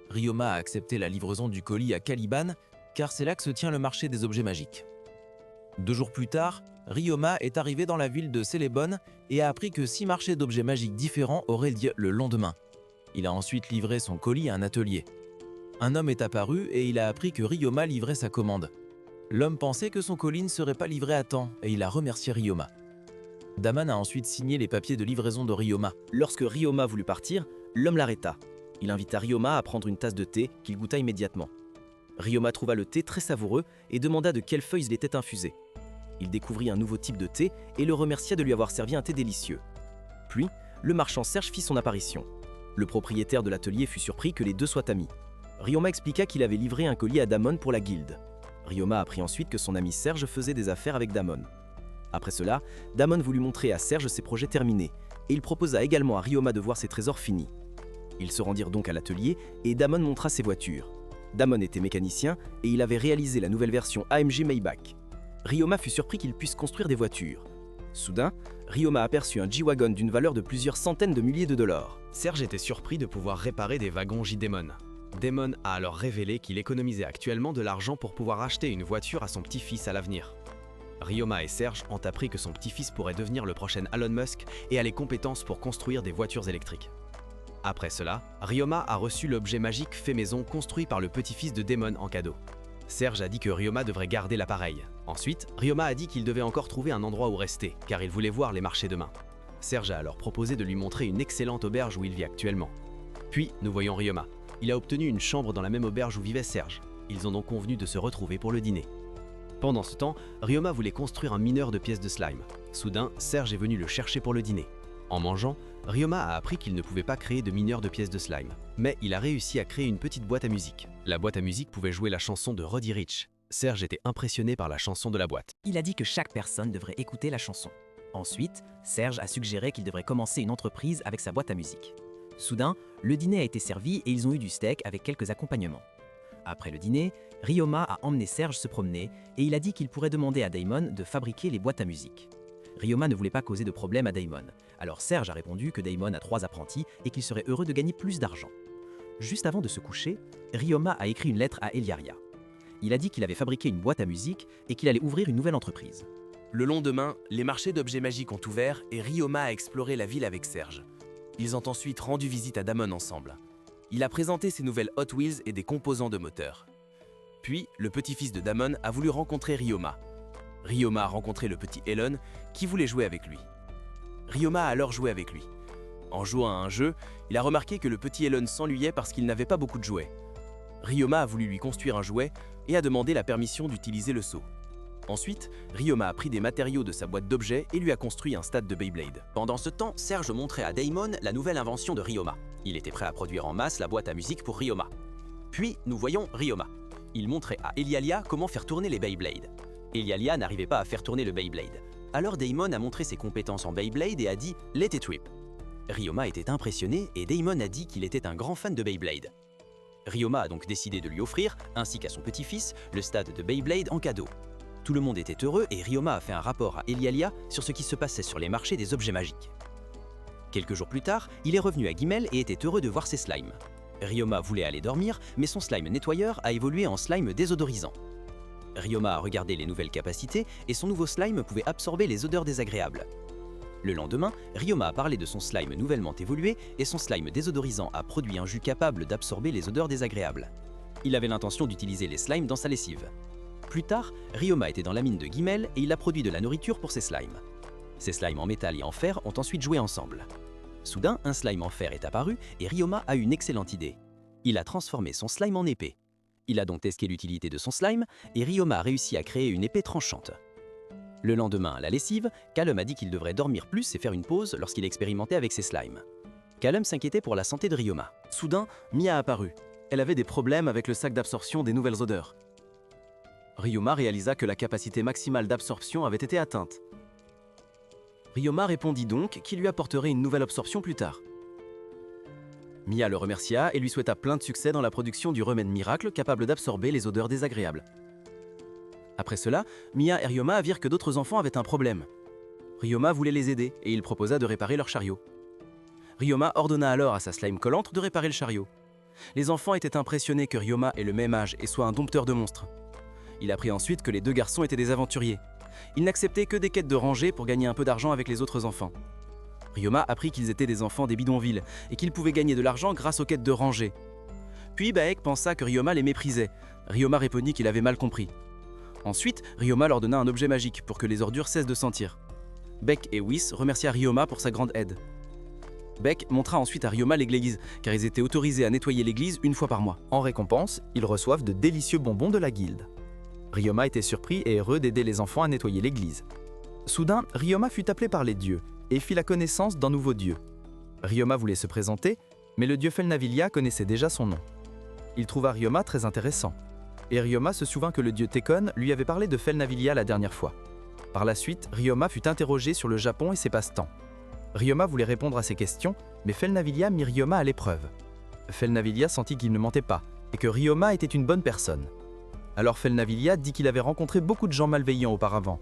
Ryoma a accepté la livraison du colis à Caliban, car c'est là que se tient le marché des objets magiques. 2 jours plus tard, Ryoma est arrivé dans la ville de Célébonne et a appris que 6 marchés d'objets magiques différents auraient lieu le lendemain. Il a ensuite livré son colis à un atelier. Un homme est apparu et il a appris que Ryoma livrait sa commande. L'homme pensait que son colis ne serait pas livré à temps et il a remercié Ryoma. Damon a ensuite signé les papiers de livraison de Ryoma. Lorsque Ryoma voulut partir, l'homme l'arrêta. Il invita Ryoma à prendre une tasse de thé qu'il goûta immédiatement. Ryoma trouva le thé très savoureux et demanda de quelles feuilles il était infusé. Il découvrit un nouveau type de thé et le remercia de lui avoir servi un thé délicieux. Puis, le marchand Serge fit son apparition. Le propriétaire de l'atelier fut surpris que les deux soient amis. Ryoma expliqua qu'il avait livré un colis à Damon pour la guilde. Ryoma apprit ensuite que son ami Serge faisait des affaires avec Damon. Après cela, Damon voulut montrer à Serge ses projets terminés, et il proposa également à Ryoma de voir ses trésors finis. Ils se rendirent donc à l'atelier et Damon montra ses voitures. Damon était mécanicien et il avait réalisé la nouvelle version AMG Maybach. Ryoma fut surpris qu'il puisse construire des voitures. Soudain, Ryoma aperçut un G-Wagon d'une valeur de plusieurs centaines de milliers de dollars. Serge était surpris de pouvoir réparer des wagons J-Demon. Damon a alors révélé qu'il économisait actuellement de l'argent pour pouvoir acheter une voiture à son petit-fils à l'avenir. Ryoma et Serge ont appris que son petit-fils pourrait devenir le prochain Elon Musk et a les compétences pour construire des voitures électriques. Après cela, Ryoma a reçu l'objet magique fait maison construit par le petit-fils de Damon en cadeau. Serge a dit que Ryoma devrait garder l'appareil. Ensuite, Ryoma a dit qu'il devait encore trouver un endroit où rester, car il voulait voir les marchés demain. Serge a alors proposé de lui montrer une excellente auberge où il vit actuellement. Puis, nous voyons Ryoma. Il a obtenu une chambre dans la même auberge où vivait Serge. Ils ont donc convenu de se retrouver pour le dîner. Pendant ce temps, Ryoma voulait construire un mineur de pièces de slime. Soudain, Serge est venu le chercher pour le dîner. En mangeant, Ryoma a appris qu'il ne pouvait pas créer de mineur de pièces de slime. Mais il a réussi à créer une petite boîte à musique. La boîte à musique pouvait jouer la chanson de Roddy Ricch. Serge était impressionné par la chanson de la boîte. Il a dit que chaque personne devrait écouter la chanson. Ensuite, Serge a suggéré qu'il devrait commencer une entreprise avec sa boîte à musique. Soudain, le dîner a été servi et ils ont eu du steak avec quelques accompagnements. Après le dîner, Ryoma a emmené Serge se promener et il a dit qu'il pourrait demander à Damon de fabriquer les boîtes à musique. Ryoma ne voulait pas causer de problème à Damon, alors Serge a répondu que Damon a 3 apprentis et qu'il serait heureux de gagner plus d'argent. Juste avant de se coucher, Ryoma a écrit une lettre à Eliaria. Il a dit qu'il avait fabriqué une boîte à musique et qu'il allait ouvrir une nouvelle entreprise. Le lendemain, les marchés d'objets magiques ont ouvert et Ryoma a exploré la ville avec Serge. Ils ont ensuite rendu visite à Damon ensemble. Il a présenté ses nouvelles Hot Wheels et des composants de moteur. Puis, le petit-fils de Damon a voulu rencontrer Ryoma. Ryoma a rencontré le petit Elon qui voulait jouer avec lui. Ryoma a alors joué avec lui. En jouant à un jeu, il a remarqué que le petit Elon s'ennuyait parce qu'il n'avait pas beaucoup de jouets. Ryoma a voulu lui construire un jouet et a demandé la permission d'utiliser le seau. Ensuite, Ryoma a pris des matériaux de sa boîte d'objets et lui a construit un stade de Beyblade. Pendant ce temps, Serge montrait à Damon la nouvelle invention de Ryoma. Il était prêt à produire en masse la boîte à musique pour Ryoma. Puis, nous voyons Ryoma. Il montrait à Elialia comment faire tourner les Beyblades. Elialia n'arrivait pas à faire tourner le Beyblade. Alors Damon a montré ses compétences en Beyblade et a dit « Let it rip ». Ryoma était impressionné et Damon a dit qu'il était un grand fan de Beyblade. Ryoma a donc décidé de lui offrir, ainsi qu'à son petit-fils, le stade de Beyblade en cadeau. Tout le monde était heureux et Ryoma a fait un rapport à Elialia sur ce qui se passait sur les marchés des objets magiques. Quelques jours plus tard, il est revenu à Guimel et était heureux de voir ses slimes. Ryoma voulait aller dormir, mais son slime nettoyeur a évolué en slime désodorisant. Ryoma a regardé les nouvelles capacités et son nouveau slime pouvait absorber les odeurs désagréables. Le lendemain, Ryoma a parlé de son slime nouvellement évolué et son slime désodorisant a produit un jus capable d'absorber les odeurs désagréables. Il avait l'intention d'utiliser les slimes dans sa lessive. Plus tard, Ryoma était dans la mine de Guimel et il a produit de la nourriture pour ses slimes. Ces slimes en métal et en fer ont ensuite joué ensemble. Soudain, un slime en fer est apparu et Ryoma a eu une excellente idée. Il a transformé son slime en épée. Il a donc testé l'utilité de son slime et Ryoma a réussi à créer une épée tranchante. Le lendemain, à la lessive, Callum a dit qu'il devrait dormir plus et faire une pause lorsqu'il expérimentait avec ses slimes. Callum s'inquiétait pour la santé de Ryoma. Soudain, Mia a apparu. Elle avait des problèmes avec le sac d'absorption des nouvelles odeurs. Ryoma réalisa que la capacité maximale d'absorption avait été atteinte. Ryoma répondit donc qu'il lui apporterait une nouvelle absorption plus tard. Mia le remercia et lui souhaita plein de succès dans la production du remède miracle capable d'absorber les odeurs désagréables. Après cela, Mia et Ryoma virent que d'autres enfants avaient un problème. Ryoma voulait les aider et il proposa de réparer leur chariot. Ryoma ordonna alors à sa slime collante de réparer le chariot. Les enfants étaient impressionnés que Ryoma ait le même âge et soit un dompteur de monstres. Il apprit ensuite que les deux garçons étaient des aventuriers. Ils n'acceptaient que des quêtes de rangée pour gagner un peu d'argent avec les autres enfants. Ryoma apprit qu'ils étaient des enfants des bidonvilles et qu'ils pouvaient gagner de l'argent grâce aux quêtes de rangée. Puis Baek pensa que Ryoma les méprisait. Ryoma répondit qu'il avait mal compris. Ensuite, Ryoma leur donna un objet magique pour que les ordures cessent de sentir. Beck et Whis remercia Ryoma pour sa grande aide. Beck montra ensuite à Ryoma l'église, car ils étaient autorisés à nettoyer l'église une fois par mois. En récompense, ils reçoivent de délicieux bonbons de la guilde. Ryoma était surpris et heureux d'aider les enfants à nettoyer l'église. Soudain, Ryoma fut appelé par les dieux et fit la connaissance d'un nouveau dieu. Ryoma voulait se présenter, mais le dieu Felnavilia connaissait déjà son nom. Il trouva Ryoma très intéressant. Et Ryoma se souvint que le dieu Tekon lui avait parlé de Felnavilia la dernière fois. Par la suite, Ryoma fut interrogé sur le Japon et ses passe-temps. Ryoma voulait répondre à ses questions, mais Felnavilia mit Ryoma à l'épreuve. Felnavilia sentit qu'il ne mentait pas, et que Ryoma était une bonne personne. Alors Felnavilia dit qu'il avait rencontré beaucoup de gens malveillants auparavant.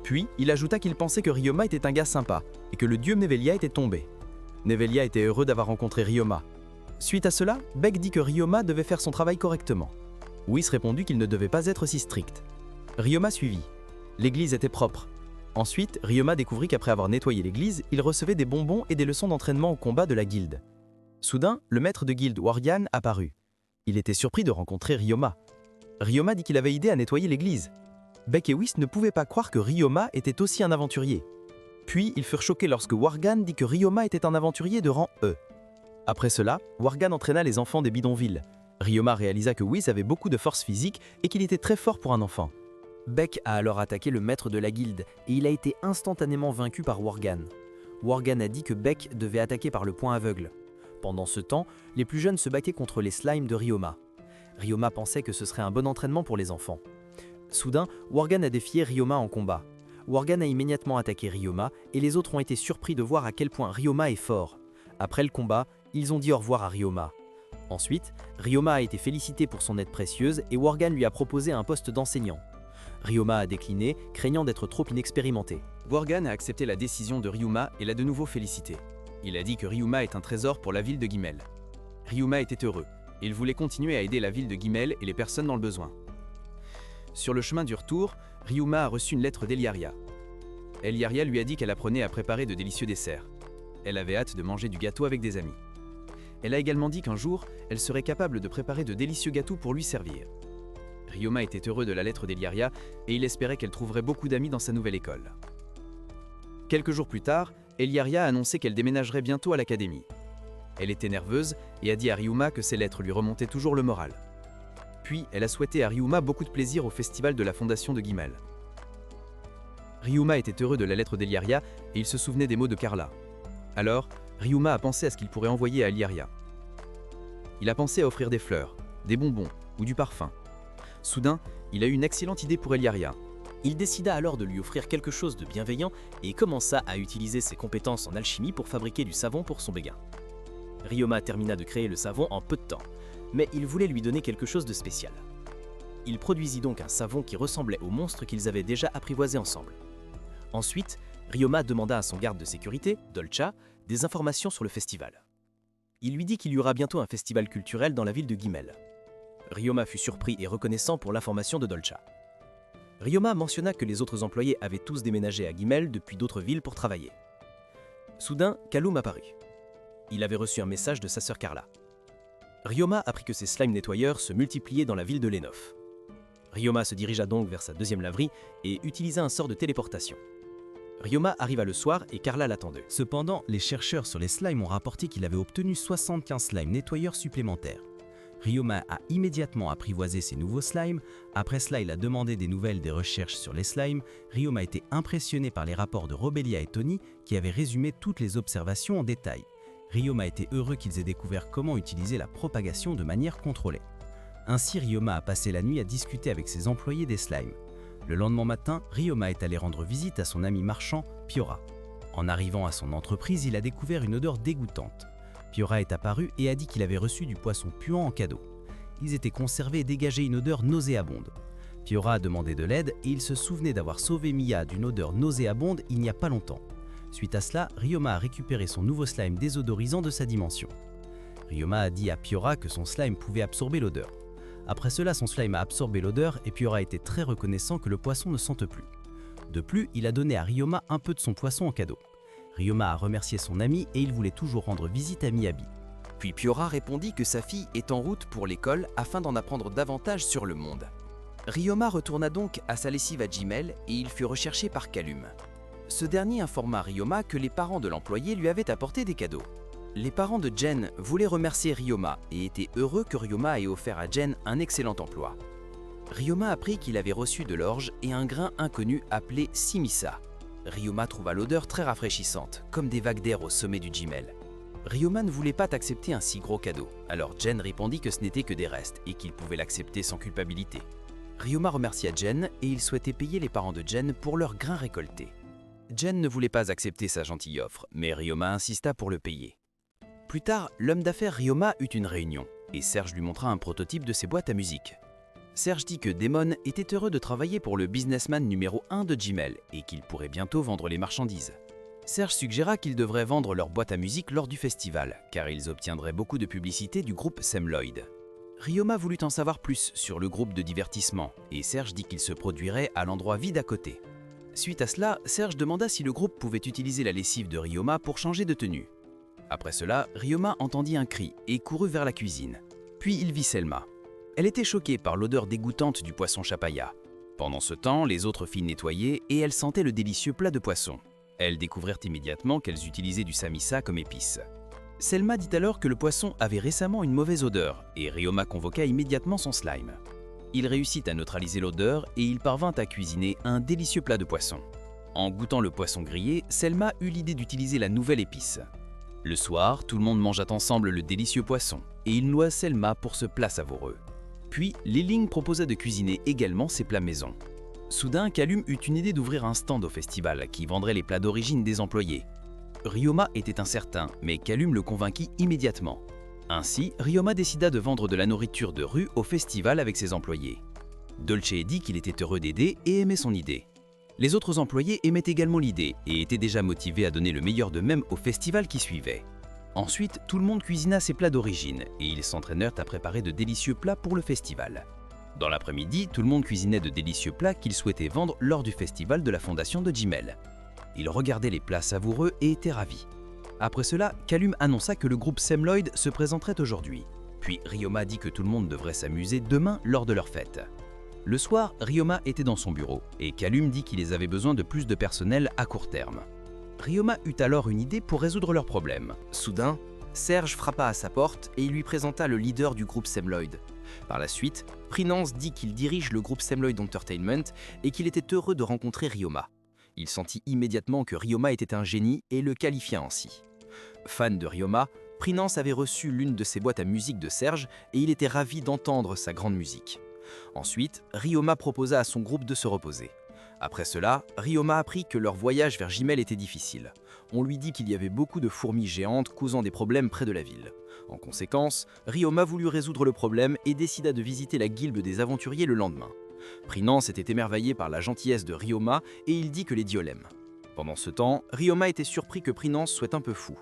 Puis, il ajouta qu'il pensait que Ryoma était un gars sympa, et que le dieu Nevelia était tombé. Nevelia était heureux d'avoir rencontré Ryoma. Suite à cela, Beck dit que Ryoma devait faire son travail correctement. Whis répondit qu'il ne devait pas être si strict. Ryoma suivit. L'église était propre. Ensuite, Ryoma découvrit qu'après avoir nettoyé l'église, il recevait des bonbons et des leçons d'entraînement au combat de la guilde. Soudain, le maître de guilde Wargan apparut. Il était surpris de rencontrer Ryoma. Ryoma dit qu'il avait aidé à nettoyer l'église. Beck et Whis ne pouvaient pas croire que Ryoma était aussi un aventurier. Puis, ils furent choqués lorsque Wargan dit que Ryoma était un aventurier de rang E. Après cela, Wargan entraîna les enfants des bidonvilles. Ryoma réalisa que Whis avait beaucoup de force physique et qu'il était très fort pour un enfant. Beck a alors attaqué le maître de la guilde et il a été instantanément vaincu par Wargan. Wargan a dit que Beck devait attaquer par le point aveugle. Pendant ce temps, les plus jeunes se battaient contre les slimes de Ryoma. Ryoma pensait que ce serait un bon entraînement pour les enfants. Soudain, Wargan a défié Ryoma en combat. Wargan a immédiatement attaqué Ryoma et les autres ont été surpris de voir à quel point Ryoma est fort. Après le combat, ils ont dit au revoir à Ryoma. Ensuite, Ryoma a été félicité pour son aide précieuse et Wargan lui a proposé un poste d'enseignant. Ryoma a décliné, craignant d'être trop inexpérimenté. Wargan a accepté la décision de Ryoma et l'a de nouveau félicité. Il a dit que Ryoma est un trésor pour la ville de Guimel. Ryoma était heureux. Il voulait continuer à aider la ville de Guimel et les personnes dans le besoin. Sur le chemin du retour, Ryoma a reçu une lettre d'Eliaria. Eliaria lui a dit qu'elle apprenait à préparer de délicieux desserts. Elle avait hâte de manger du gâteau avec des amis. Elle a également dit qu'un jour, elle serait capable de préparer de délicieux gâteaux pour lui servir. Ryoma était heureux de la lettre d'Eliaria et il espérait qu'elle trouverait beaucoup d'amis dans sa nouvelle école. Quelques jours plus tard, Eliaria a annoncé qu'elle déménagerait bientôt à l'académie. Elle était nerveuse et a dit à Ryoma que ses lettres lui remontaient toujours le moral. Puis, elle a souhaité à Ryoma beaucoup de plaisir au festival de la fondation de Guimel. Ryoma était heureux de la lettre d'Eliaria et il se souvenait des mots de Carla. Alors, Ryoma a pensé à ce qu'il pourrait envoyer à Eliaria. Il a pensé à offrir des fleurs, des bonbons ou du parfum. Soudain, il a eu une excellente idée pour Eliaria. Il décida alors de lui offrir quelque chose de bienveillant et commença à utiliser ses compétences en alchimie pour fabriquer du savon pour son béguin. Ryoma termina de créer le savon en peu de temps, mais il voulait lui donner quelque chose de spécial. Il produisit donc un savon qui ressemblait au monstre qu'ils avaient déjà apprivoisé ensemble. Ensuite, Ryoma demanda à son garde de sécurité, Dolcha, des informations sur le festival. Il lui dit qu'il y aura bientôt un festival culturel dans la ville de Guimel. Ryoma fut surpris et reconnaissant pour l'information de Dolcha. Ryoma mentionna que les autres employés avaient tous déménagé à Guimel depuis d'autres villes pour travailler. Soudain, Kaloum apparut. Il avait reçu un message de sa sœur Carla. Ryoma apprit que ses slime nettoyeurs se multipliaient dans la ville de Lenov. Ryoma se dirigea donc vers sa deuxième laverie et utilisa un sort de téléportation. Ryoma arriva le soir et Carla l'attendait. Cependant, les chercheurs sur les slimes ont rapporté qu'il avait obtenu 75 slimes nettoyeurs supplémentaires. Ryoma a immédiatement apprivoisé ces nouveaux slimes. Après cela, il a demandé des nouvelles des recherches sur les slimes. Ryoma a été impressionné par les rapports de Robelia et Tony qui avaient résumé toutes les observations en détail. Ryoma était heureux qu'ils aient découvert comment utiliser la propagation de manière contrôlée. Ainsi, Ryoma a passé la nuit à discuter avec ses employés des slimes. Le lendemain matin, Ryoma est allé rendre visite à son ami marchand, Piora. En arrivant à son entreprise, il a découvert une odeur dégoûtante. Piora est apparu et a dit qu'il avait reçu du poisson puant en cadeau. Ils étaient conservés et dégageaient une odeur nauséabonde. Piora a demandé de l'aide et il se souvenait d'avoir sauvé Mia d'une odeur nauséabonde il n'y a pas longtemps. Suite à cela, Ryoma a récupéré son nouveau slime désodorisant de sa dimension. Ryoma a dit à Piora que son slime pouvait absorber l'odeur. Après cela, son slime a absorbé l'odeur et Piora était très reconnaissant que le poisson ne sente plus. De plus, il a donné à Ryoma un peu de son poisson en cadeau. Ryoma a remercié son ami et il voulait toujours rendre visite à Miyabi. Puis Piora répondit que sa fille est en route pour l'école afin d'en apprendre davantage sur le monde. Ryoma retourna donc à sa lessive à Guimel et il fut recherché par Kaloum. Ce dernier informa Ryoma que les parents de l'employé lui avaient apporté des cadeaux. Les parents de Jen voulaient remercier Ryoma et étaient heureux que Ryoma ait offert à Jen un excellent emploi. Ryoma apprit qu'il avait reçu de l'orge et un grain inconnu appelé Simissa. Ryoma trouva l'odeur très rafraîchissante, comme des vagues d'air au sommet du Guimel. Ryoma ne voulait pas accepter un si gros cadeau, alors Jen répondit que ce n'était que des restes et qu'il pouvait l'accepter sans culpabilité. Ryoma remercia Jen et il souhaitait payer les parents de Jen pour leur grain récolté. Jen ne voulait pas accepter sa gentille offre, mais Ryoma insista pour le payer. Plus tard, l'homme d'affaires Ryoma eut une réunion, et Serge lui montra un prototype de ses boîtes à musique. Serge dit que Damon était heureux de travailler pour le businessman numéro 1 de Guimel et qu'il pourrait bientôt vendre les marchandises. Serge suggéra qu'ils devraient vendre leur boîte à musique lors du festival, car ils obtiendraient beaucoup de publicité du groupe Sam Lloyd. Ryoma voulut en savoir plus sur le groupe de divertissement, et Serge dit qu'il se produirait à l'endroit vide à côté. Suite à cela, Serge demanda si le groupe pouvait utiliser la lessive de Ryoma pour changer de tenue. Après cela, Ryoma entendit un cri et courut vers la cuisine. Puis il vit Selma. Elle était choquée par l'odeur dégoûtante du poisson chapaya. Pendant ce temps, les autres filles nettoyaient et elles sentaient le délicieux plat de poisson. Elles découvrirent immédiatement qu'elles utilisaient du samissa comme épice. Selma dit alors que le poisson avait récemment une mauvaise odeur et Ryoma convoqua immédiatement son slime. Il réussit à neutraliser l'odeur et il parvint à cuisiner un délicieux plat de poisson. En goûtant le poisson grillé, Selma eut l'idée d'utiliser la nouvelle épice. Le soir, tout le monde mangea ensemble le délicieux poisson et il noua Selma pour ce plat savoureux. Puis, Liling proposa de cuisiner également ses plats maison. Soudain, Kaloum eut une idée d'ouvrir un stand au festival qui vendrait les plats d'origine des employés. Ryoma était incertain, mais Kaloum le convainquit immédiatement. Ainsi, Ryoma décida de vendre de la nourriture de rue au festival avec ses employés. Dolce dit qu'il était heureux d'aider et aimait son idée. Les autres employés aimaient également l'idée et étaient déjà motivés à donner le meilleur d'eux-mêmes au festival qui suivait. Ensuite, tout le monde cuisina ses plats d'origine et ils s'entraînèrent à préparer de délicieux plats pour le festival. Dans l'après-midi, tout le monde cuisinait de délicieux plats qu'ils souhaitaient vendre lors du festival de la fondation de Jimel. Ils regardaient les plats savoureux et étaient ravis. Après cela, Kallum annonça que le groupe Semloid se présenterait aujourd'hui. Puis Ryoma dit que tout le monde devrait s'amuser demain lors de leur fête. Le soir, Ryoma était dans son bureau et Kallum dit qu'ils avaient besoin de plus de personnel à court terme. Ryoma eut alors une idée pour résoudre leurs problèmes. Soudain, Serge frappa à sa porte et il lui présenta le leader du groupe Semloid. Par la suite, Prinance dit qu'il dirige le groupe Semloid Entertainment et qu'il était heureux de rencontrer Ryoma. Il sentit immédiatement que Ryoma était un génie et le qualifia ainsi. Fan de Ryoma, Prinance avait reçu l'une de ses boîtes à musique de Serge et il était ravi d'entendre sa grande musique. Ensuite, Ryoma proposa à son groupe de se reposer. Après cela, Ryoma apprit que leur voyage vers Jimel était difficile. On lui dit qu'il y avait beaucoup de fourmis géantes causant des problèmes près de la ville. En conséquence, Ryoma voulut résoudre le problème et décida de visiter la guilde des aventuriers le lendemain. Prinance était émerveillé par la gentillesse de Ryoma et il dit que les dieux l'aiment. Pendant ce temps, Ryoma était surpris que Prinance soit un peu fou.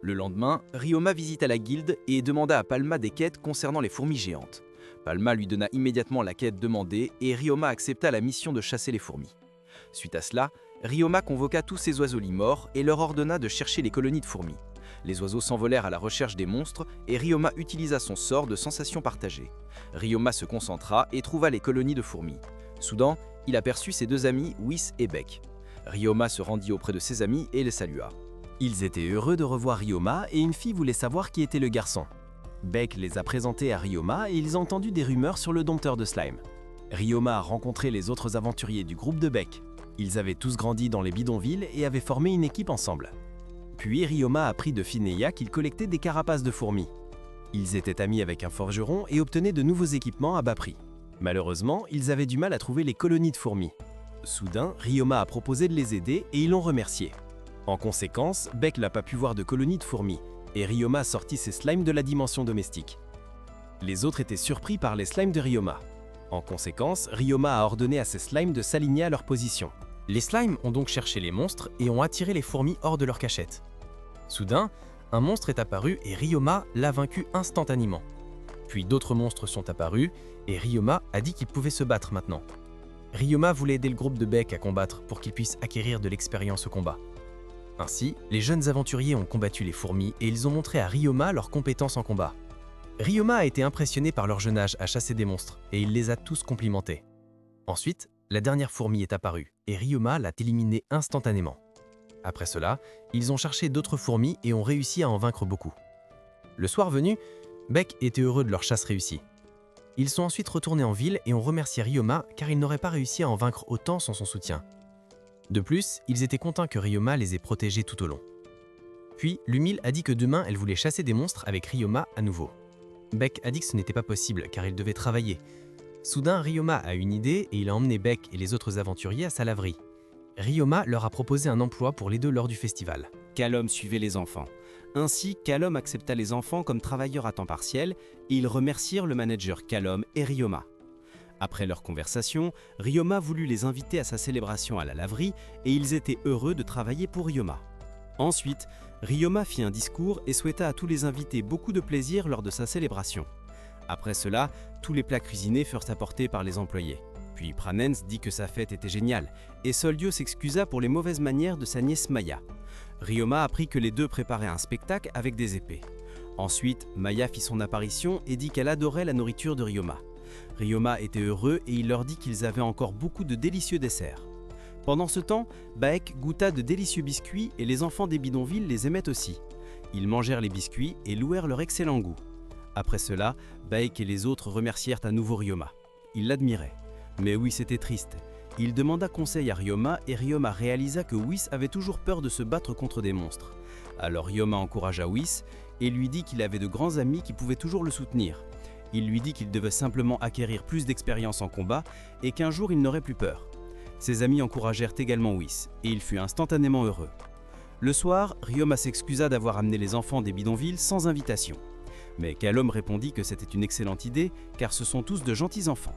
Le lendemain, Ryoma visita la guilde et demanda à Palma des quêtes concernant les fourmis géantes. Palma lui donna immédiatement la quête demandée et Ryoma accepta la mission de chasser les fourmis. Suite à cela, Ryoma convoqua tous ses oiseaux morts et leur ordonna de chercher les colonies de fourmis. Les oiseaux s'envolèrent à la recherche des monstres et Ryoma utilisa son sort de sensation partagée. Ryoma se concentra et trouva les colonies de fourmis. Soudain, il aperçut ses deux amis, Whis et Beck. Ryoma se rendit auprès de ses amis et les salua. Ils étaient heureux de revoir Ryoma et une fille voulait savoir qui était le garçon. Beck les a présentés à Ryoma et ils ont entendu des rumeurs sur le dompteur de slime. Ryoma a rencontré les autres aventuriers du groupe de Beck. Ils avaient tous grandi dans les bidonvilles et avaient formé une équipe ensemble. Puis Ryoma a appris de Fineya qu'ils collectaient des carapaces de fourmis. Ils étaient amis avec un forgeron et obtenaient de nouveaux équipements à bas prix. Malheureusement, ils avaient du mal à trouver les colonies de fourmis. Soudain, Ryoma a proposé de les aider et ils l'ont remercié. En conséquence, Beck n'a pas pu voir de colonies de fourmis et Ryoma a sorti ses slimes de la dimension domestique. Les autres étaient surpris par les slimes de Ryoma. En conséquence, Ryoma a ordonné à ses slimes de s'aligner à leur position. Les slimes ont donc cherché les monstres et ont attiré les fourmis hors de leur cachette. Soudain, un monstre est apparu et Ryoma l'a vaincu instantanément. Puis d'autres monstres sont apparus et Ryoma a dit qu'il pouvait se battre maintenant. Ryoma voulait aider le groupe de Beck à combattre pour qu'ils puissent acquérir de l'expérience au combat. Ainsi, les jeunes aventuriers ont combattu les fourmis et ils ont montré à Ryoma leurs compétences en combat. Ryoma a été impressionné par leur jeune âge à chasser des monstres et il les a tous complimentés. Ensuite, la dernière fourmi est apparue et Ryoma l'a éliminée instantanément. Après cela, ils ont cherché d'autres fourmis et ont réussi à en vaincre beaucoup. Le soir venu, Beck était heureux de leur chasse réussie. Ils sont ensuite retournés en ville et ont remercié Ryoma car ils n'auraient pas réussi à en vaincre autant sans son soutien. De plus, ils étaient contents que Ryoma les ait protégés tout au long. Puis, Lumil a dit que demain, elle voulait chasser des monstres avec Ryoma à nouveau. Beck a dit que ce n'était pas possible car il devait travailler. Soudain, Ryoma a une idée et il a emmené Beck et les autres aventuriers à sa laverie. Ryoma leur a proposé un emploi pour les deux lors du festival. Kallum suivait les enfants. Ainsi, Kallum accepta les enfants comme travailleurs à temps partiel et ils remercièrent le manager Kallum et Ryoma. Après leur conversation, Ryoma voulut les inviter à sa célébration à la laverie et ils étaient heureux de travailler pour Ryoma. Ensuite, Ryoma fit un discours et souhaita à tous les invités beaucoup de plaisir lors de sa célébration. Après cela, tous les plats cuisinés furent apportés par les employés. Puis Pranens dit que sa fête était géniale et Soldio s'excusa pour les mauvaises manières de sa nièce Maya. Ryoma apprit que les deux préparaient un spectacle avec des épées. Ensuite, Maya fit son apparition et dit qu'elle adorait la nourriture de Ryoma. Ryoma était heureux et il leur dit qu'ils avaient encore beaucoup de délicieux desserts. Pendant ce temps, Baek goûta de délicieux biscuits et les enfants des bidonvilles les aimaient aussi. Ils mangèrent les biscuits et louèrent leur excellent goût. Après cela, Baek et les autres remercièrent à nouveau Ryoma. Ils l'admiraient. Mais Whis était triste. Il demanda conseil à Ryoma et Ryoma réalisa que Whis avait toujours peur de se battre contre des monstres. Alors Ryoma encouragea Whis et lui dit qu'il avait de grands amis qui pouvaient toujours le soutenir. Il lui dit qu'il devait simplement acquérir plus d'expérience en combat et qu'un jour il n'aurait plus peur. Ses amis encouragèrent également Whis et il fut instantanément heureux. Le soir, Ryoma s'excusa d'avoir amené les enfants des bidonvilles sans invitation. Mais Kallum répondit que c'était une excellente idée car ce sont tous de gentils enfants.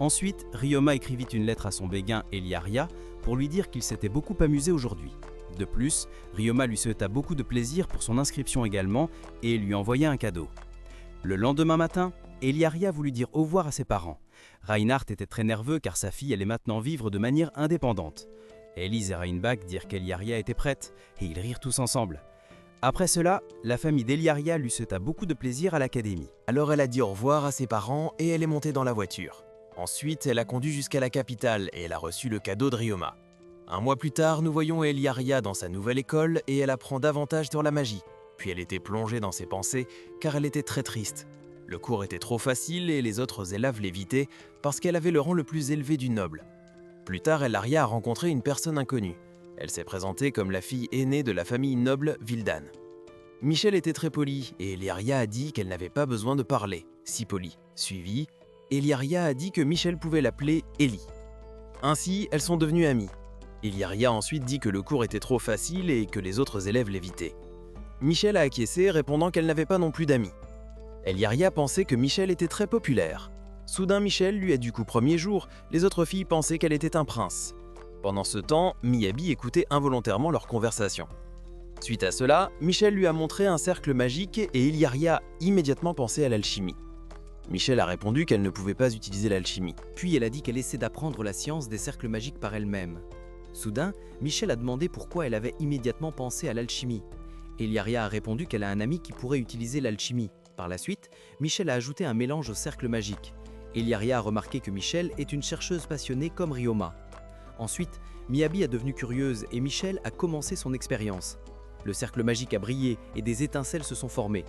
Ensuite, Ryoma écrivit une lettre à son béguin Eliaria pour lui dire qu'il s'était beaucoup amusé aujourd'hui. De plus, Ryoma lui souhaita beaucoup de plaisir pour son inscription également et lui envoya un cadeau. Le lendemain matin, Eliaria voulut dire au revoir à ses parents. Reinhardt était très nerveux car sa fille allait maintenant vivre de manière indépendante. Elise et Reinbach dirent qu'Eliaria était prête et ils rirent tous ensemble. Après cela, la famille d'Eliaria lui souhaita beaucoup de plaisir à l'académie. Alors elle a dit au revoir à ses parents et elle est montée dans la voiture. Ensuite, elle a conduit jusqu'à la capitale et elle a reçu le cadeau de Ryoma. Un mois plus tard, nous voyons Eliaria dans sa nouvelle école et elle apprend davantage sur la magie. Puis elle était plongée dans ses pensées car elle était très triste. Le cours était trop facile et les autres élèves l'évitaient parce qu'elle avait le rang le plus élevé du noble. Plus tard, Eliaria a rencontré une personne inconnue. Elle s'est présentée comme la fille aînée de la famille noble Vildan. Michel était très poli et Eliaria a dit qu'elle n'avait pas besoin de parler, si poli. Suivi, Eliaria a dit que Michel pouvait l'appeler Ellie. Ainsi, elles sont devenues amies. Eliaria a ensuite dit que le cours était trop facile et que les autres élèves l'évitaient. Michel a acquiescé, répondant qu'elle n'avait pas non plus d'amis. Eliaria pensait que Michel était très populaire. Soudain, Michel lui a dit qu'au premier jour, les autres filles pensaient qu'elle était un prince. Pendant ce temps, Miyabi écoutait involontairement leur conversation. Suite à cela, Michel lui a montré un cercle magique et Eliaria a immédiatement pensé à l'alchimie. Michel a répondu qu'elle ne pouvait pas utiliser l'alchimie. Puis elle a dit qu'elle essaie d'apprendre la science des cercles magiques par elle-même. Soudain, Michel a demandé pourquoi elle avait immédiatement pensé à l'alchimie. Eliaria a répondu qu'elle a un ami qui pourrait utiliser l'alchimie. Par la suite, Michel a ajouté un mélange au cercle magique. Eliaria a remarqué que Michel est une chercheuse passionnée comme Ryoma. Ensuite, Miyabi est devenue curieuse et Michel a commencé son expérience. Le cercle magique a brillé et des étincelles se sont formées.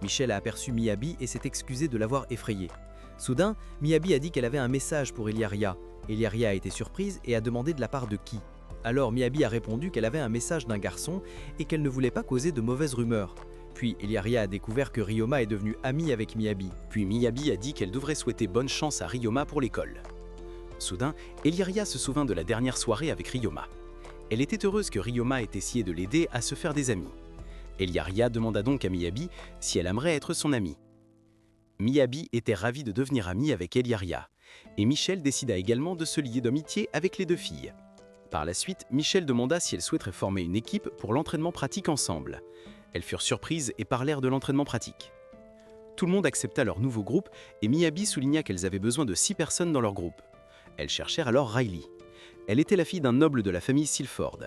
Michel a aperçu Miyabi et s'est excusé de l'avoir effrayée. Soudain, Miyabi a dit qu'elle avait un message pour Eliaria. Eliaria a été surprise et a demandé de la part de qui. Alors Miyabi a répondu qu'elle avait un message d'un garçon et qu'elle ne voulait pas causer de mauvaises rumeurs. Puis Eliaria a découvert que Ryoma est devenue amie avec Miyabi. Puis Miyabi a dit qu'elle devrait souhaiter bonne chance à Ryoma pour l'école. Soudain, Eliaria se souvint de la dernière soirée avec Ryoma. Elle était heureuse que Ryoma ait essayé de l'aider à se faire des amis. Eliaria demanda donc à Miyabi si elle aimerait être son amie. Miyabi était ravie de devenir amie avec Eliaria, et Michel décida également de se lier d'amitié avec les deux filles. Par la suite, Michel demanda si elles souhaiteraient former une équipe pour l'entraînement pratique ensemble. Elles furent surprises et parlèrent de l'entraînement pratique. Tout le monde accepta leur nouveau groupe et Miyabi souligna qu'elles avaient besoin de 6 personnes dans leur groupe. Elles cherchèrent alors Riley. Elle était la fille d'un noble de la famille Silford.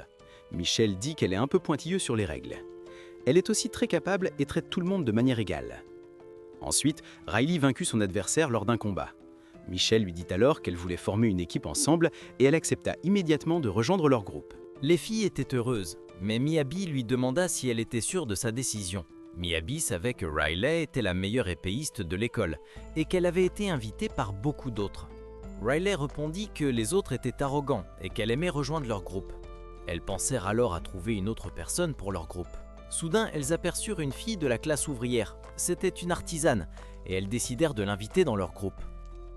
Michel dit qu'elle est un peu pointilleuse sur les règles. Elle est aussi très capable et traite tout le monde de manière égale. Ensuite, Riley vaincut son adversaire lors d'un combat. Michel lui dit alors qu'elle voulait former une équipe ensemble et elle accepta immédiatement de rejoindre leur groupe. Les filles étaient heureuses, mais Miyabi lui demanda si elle était sûre de sa décision. Miyabi savait que Riley était la meilleure épéiste de l'école et qu'elle avait été invitée par beaucoup d'autres. Riley répondit que les autres étaient arrogants et qu'elle aimait rejoindre leur groupe. Elles pensèrent alors à trouver une autre personne pour leur groupe. Soudain, elles aperçurent une fille de la classe ouvrière. C'était une artisane et elles décidèrent de l'inviter dans leur groupe.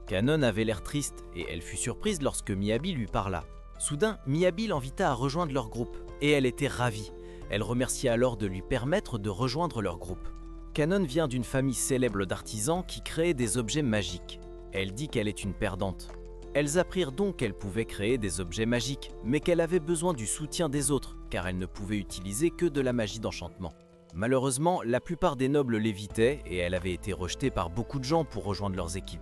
Kanon avait l'air triste et elle fut surprise lorsque Miyabi lui parla. Soudain, Miyabi l'invita à rejoindre leur groupe et elle était ravie. Elle remercia alors de lui permettre de rejoindre leur groupe. Kanon vient d'une famille célèbre d'artisans qui créaient des objets magiques. Elle dit qu'elle est une perdante. Elles apprirent donc qu'elle pouvait créer des objets magiques, mais qu'elle avait besoin du soutien des autres, car elle ne pouvait utiliser que de la magie d'enchantement. Malheureusement, la plupart des nobles l'évitaient et elle avait été rejetée par beaucoup de gens pour rejoindre leurs équipes.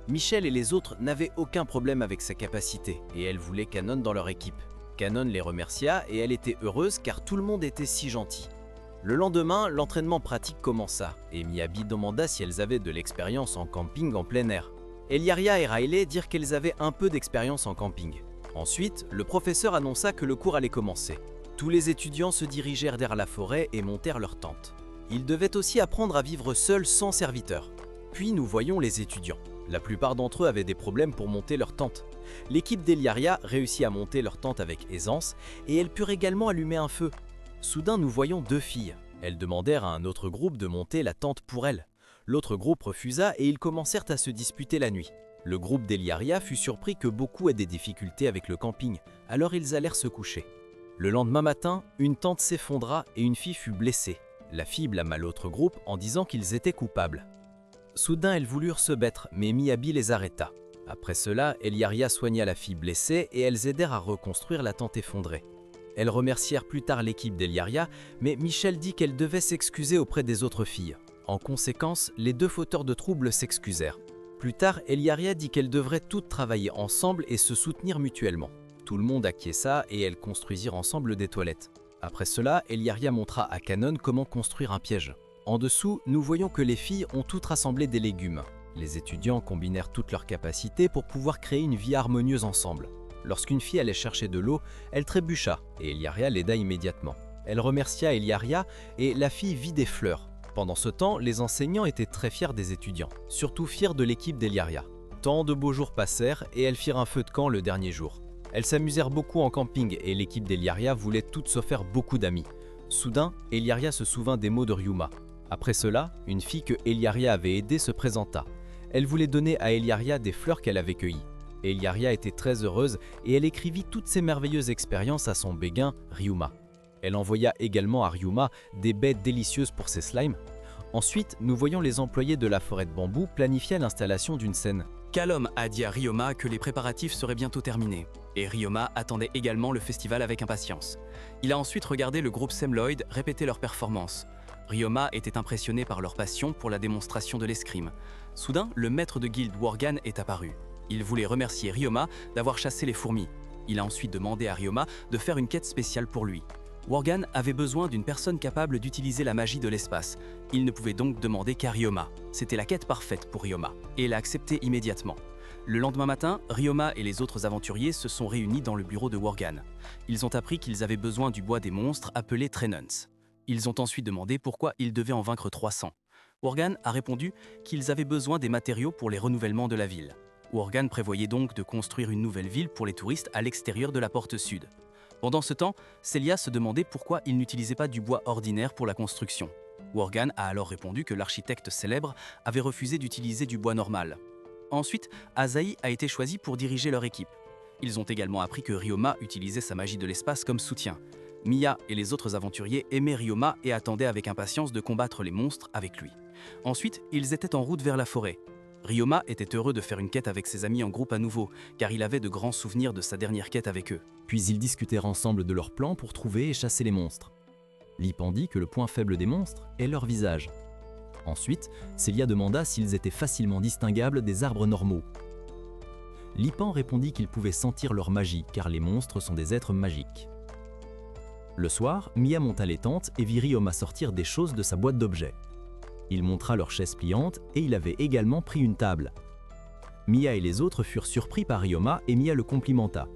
Michel et les autres n'avaient aucun problème avec sa capacité et elles voulaient Kanon dans leur équipe. Kanon les remercia et elle était heureuse car tout le monde était si gentil. Le lendemain, l'entraînement pratique commença et Miyabi demanda si elles avaient de l'expérience en camping en plein air. Eliaria et Riley dirent qu'elles avaient un peu d'expérience en camping. Ensuite, le professeur annonça que le cours allait commencer. Tous les étudiants se dirigèrent vers la forêt et montèrent leur tente. Ils devaient aussi apprendre à vivre seuls sans serviteurs. Puis nous voyons les étudiants. La plupart d'entre eux avaient des problèmes pour monter leur tente. L'équipe d'Eliaria réussit à monter leur tente avec aisance et elles purent également allumer un feu. Soudain, nous voyons 2 filles. Elles demandèrent à un autre groupe de monter la tente pour elles. L'autre groupe refusa et ils commencèrent à se disputer la nuit. Le groupe d'Eliaria fut surpris que beaucoup aient des difficultés avec le camping, alors ils allèrent se coucher. Le lendemain matin, une tente s'effondra et une fille fut blessée. La fille blâma l'autre groupe en disant qu'ils étaient coupables. Soudain, elles voulurent se battre, mais Miyabi les arrêta. Après cela, Eliaria soigna la fille blessée et elles aidèrent à reconstruire la tente effondrée. Elles remercièrent plus tard l'équipe d'Eliaria, mais Michel dit qu'elle devait s'excuser auprès des autres filles. En conséquence, les deux fauteurs de troubles s'excusèrent. Plus tard, Eliaria dit qu'elles devraient toutes travailler ensemble et se soutenir mutuellement. Tout le monde acquiesça et elles construisirent ensemble des toilettes. Après cela, Eliaria montra à Canon comment construire un piège. En dessous, nous voyons que les filles ont toutes rassemblé des légumes. Les étudiants combinèrent toutes leurs capacités pour pouvoir créer une vie harmonieuse ensemble. Lorsqu'une fille allait chercher de l'eau, elle trébucha et Eliaria l'aida immédiatement. Elle remercia Eliaria et la fille vit des fleurs. Pendant ce temps, les enseignants étaient très fiers des étudiants, surtout fiers de l'équipe d'Eliaria. Tant de beaux jours passèrent et elles firent un feu de camp le dernier jour. Elles s'amusèrent beaucoup en camping et l'équipe d'Eliaria voulait toutes se faire beaucoup d'amis. Soudain, Eliaria se souvint des mots de Ryuma. Après cela, une fille que Eliaria avait aidée se présenta. Elle voulait donner à Eliaria des fleurs qu'elle avait cueillies. Eliaria était très heureuse et elle écrivit toutes ces merveilleuses expériences à son béguin Ryuma. Elle envoya également à Ryuma des baies délicieuses pour ses slimes. Ensuite, nous voyons les employés de la forêt de bambou planifier l'installation d'une scène. Calom a dit à Ryoma que les préparatifs seraient bientôt terminés, et Ryoma attendait également le festival avec impatience. Il a ensuite regardé le groupe Semloid répéter leurs performances. Ryoma était impressionné par leur passion pour la démonstration de l'escrime. Soudain, le maître de guilde Worgan est apparu. Il voulait remercier Ryoma d'avoir chassé les fourmis. Il a ensuite demandé à Ryoma de faire une quête spéciale pour lui. Worgan avait besoin d'une personne capable d'utiliser la magie de l'espace. Il ne pouvait donc demander qu'à Ryoma. C'était la quête parfaite pour Ryoma, et il a accepté immédiatement. Le lendemain matin, Ryoma et les autres aventuriers se sont réunis dans le bureau de Worgan. Ils ont appris qu'ils avaient besoin du bois des monstres appelé Trenuns. Ils ont ensuite demandé pourquoi ils devaient en vaincre 300. Worgan a répondu qu'ils avaient besoin des matériaux pour les renouvellements de la ville. Worgan prévoyait donc de construire une nouvelle ville pour les touristes à l'extérieur de la porte sud. Pendant ce temps, Celia se demandait pourquoi il n'utilisait pas du bois ordinaire pour la construction. Worgan a alors répondu que l'architecte célèbre avait refusé d'utiliser du bois normal. Ensuite, Asahi a été choisi pour diriger leur équipe. Ils ont également appris que Ryoma utilisait sa magie de l'espace comme soutien. Mia et les autres aventuriers aimaient Ryoma et attendaient avec impatience de combattre les monstres avec lui. Ensuite, ils étaient en route vers la forêt. Ryoma était heureux de faire une quête avec ses amis en groupe à nouveau, car il avait de grands souvenirs de sa dernière quête avec eux. Puis ils discutèrent ensemble de leur plan pour trouver et chasser les monstres. Lipan dit que le point faible des monstres est leur visage. Ensuite, Celia demanda s'ils étaient facilement distinguables des arbres normaux. Lipan répondit qu'il pouvait sentir leur magie, car les monstres sont des êtres magiques. Le soir, Mia monta les tentes et vit Ryoma sortir des choses de sa boîte d'objets. Il montra leur chaise pliante et il avait également pris une table. Mia et les autres furent surpris par Ryoma et Mia le complimenta.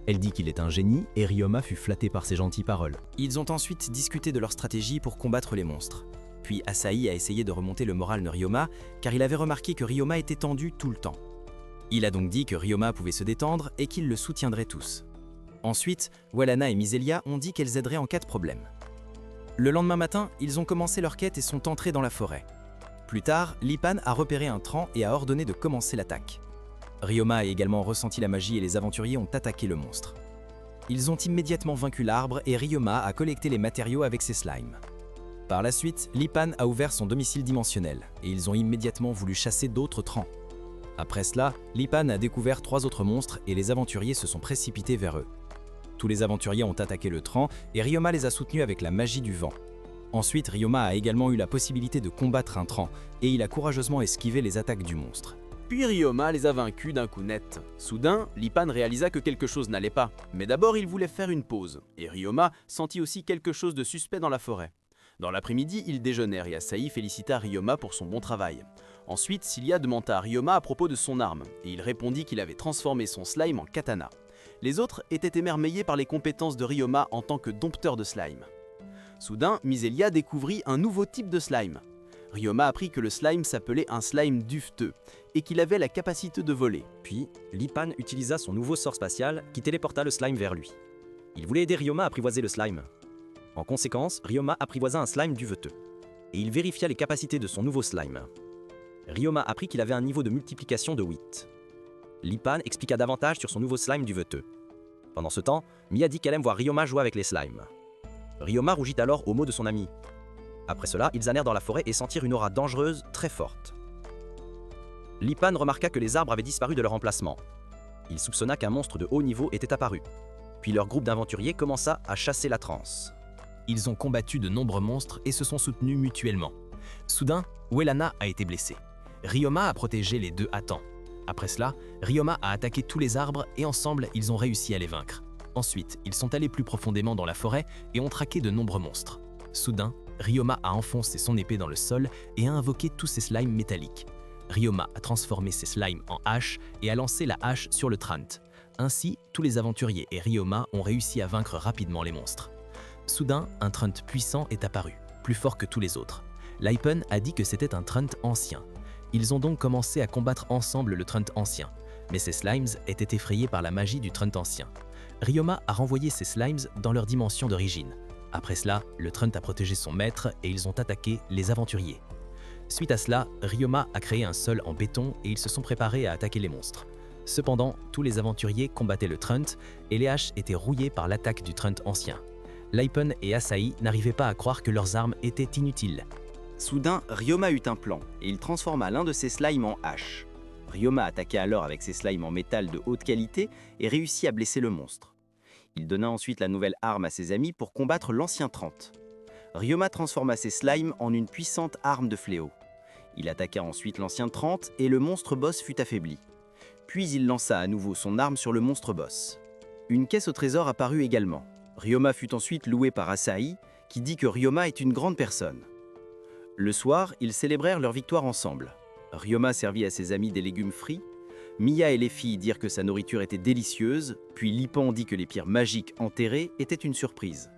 Elle dit qu'il est un génie et Ryoma fut flatté par ses gentilles paroles. Ils ont ensuite discuté de leur stratégie pour combattre les monstres. Puis Asahi a essayé de remonter le moral de Ryoma car il avait remarqué que Ryoma était tendu tout le temps. Il a donc dit que Ryoma pouvait se détendre et qu'ils le soutiendraient tous. Ensuite, Walana et Miselia ont dit qu'elles aideraient en cas de problème. Le lendemain matin, ils ont commencé leur quête et sont entrés dans la forêt. Plus tard, Lipan a repéré un tronc et a ordonné de commencer l'attaque. Ryoma a également ressenti la magie et les aventuriers ont attaqué le monstre. Ils ont immédiatement vaincu l'arbre et Ryoma a collecté les matériaux avec ses slimes. Par la suite, Lipan a ouvert son domicile dimensionnel et ils ont immédiatement voulu chasser d'autres troncs. Après cela, Lipan a découvert 3 autres monstres et les aventuriers se sont précipités vers eux. Tous les aventuriers ont attaqué le tronc et Ryoma les a soutenus avec la magie du vent. Ensuite, Ryoma a également eu la possibilité de combattre un tronc et il a courageusement esquivé les attaques du monstre. Puis Ryoma les a vaincus d'un coup net. Soudain, Lipan réalisa que quelque chose n'allait pas. Mais d'abord, il voulait faire une pause. Et Ryoma sentit aussi quelque chose de suspect dans la forêt. Dans l'après-midi, ils déjeunèrent et Asahi félicita Ryoma pour son bon travail. Ensuite, Cilia demanda à Ryoma à propos de son arme, et il répondit qu'il avait transformé son slime en katana. Les autres étaient émerveillés par les compétences de Ryoma en tant que dompteur de slime. Soudain, Miselia découvrit un nouveau type de slime. Ryoma apprit que le slime s'appelait un slime duveteux et qu'il avait la capacité de voler. Puis, Lipan utilisa son nouveau sort spatial qui téléporta le slime vers lui. Il voulait aider Ryoma à apprivoiser le slime. En conséquence, Ryoma apprivoisa un slime duveteux. Et il vérifia les capacités de son nouveau slime. Ryoma apprit qu'il avait un niveau de multiplication de 8. Lipan expliqua davantage sur son nouveau slime duveteux. Pendant ce temps, Mia dit qu'elle aime voir Ryoma jouer avec les slimes. Ryoma rougit alors aux mots de son ami. Après cela, ils allèrent dans la forêt et sentirent une aura dangereuse très forte. Lipan remarqua que les arbres avaient disparu de leur emplacement. Il soupçonna qu'un monstre de haut niveau était apparu. Puis leur groupe d'aventuriers commença à chasser la transe. Ils ont combattu de nombreux monstres et se sont soutenus mutuellement. Soudain, Wellana a été blessée. Ryoma a protégé les deux à temps. Après cela, Ryoma a attaqué tous les arbres et ensemble, ils ont réussi à les vaincre. Ensuite, ils sont allés plus profondément dans la forêt et ont traqué de nombreux monstres. Soudain, Ryoma a enfoncé son épée dans le sol et a invoqué tous ses slimes métalliques. Ryoma a transformé ses slimes en hache et a lancé la hache sur le Trant. Ainsi, tous les aventuriers et Ryoma ont réussi à vaincre rapidement les monstres. Soudain, un Trant puissant est apparu, plus fort que tous les autres. Laipen a dit que c'était un Trant ancien. Ils ont donc commencé à combattre ensemble le Trant ancien, mais ces slimes étaient effrayés par la magie du Trant ancien. Ryoma a renvoyé ces slimes dans leur dimension d'origine. Après cela, le Trant a protégé son maître et ils ont attaqué les aventuriers. Suite à cela, Ryoma a créé un sol en béton et ils se sont préparés à attaquer les monstres. Cependant, tous les aventuriers combattaient le Trant et les haches étaient rouillées par l'attaque du Trant ancien. Laipen et Asahi n'arrivaient pas à croire que leurs armes étaient inutiles. Soudain, Ryoma eut un plan et il transforma l'un de ses slimes en hache. Ryoma attaqua alors avec ses slimes en métal de haute qualité et réussit à blesser le monstre. Il donna ensuite la nouvelle arme à ses amis pour combattre l'ancien Trant. Ryoma transforma ses slimes en une puissante arme de fléau. Il attaqua ensuite l'ancien Trant et le monstre boss fut affaibli. Puis il lança à nouveau son arme sur le monstre boss. Une caisse au trésor apparut également. Ryoma fut ensuite loué par Asahi, qui dit que Ryoma est une grande personne. Le soir, ils célébrèrent leur victoire ensemble. Ryoma servit à ses amis des légumes frits. Miya et les filles dirent que sa nourriture était délicieuse, puis Lipan dit que les pierres magiques enterrées étaient une surprise.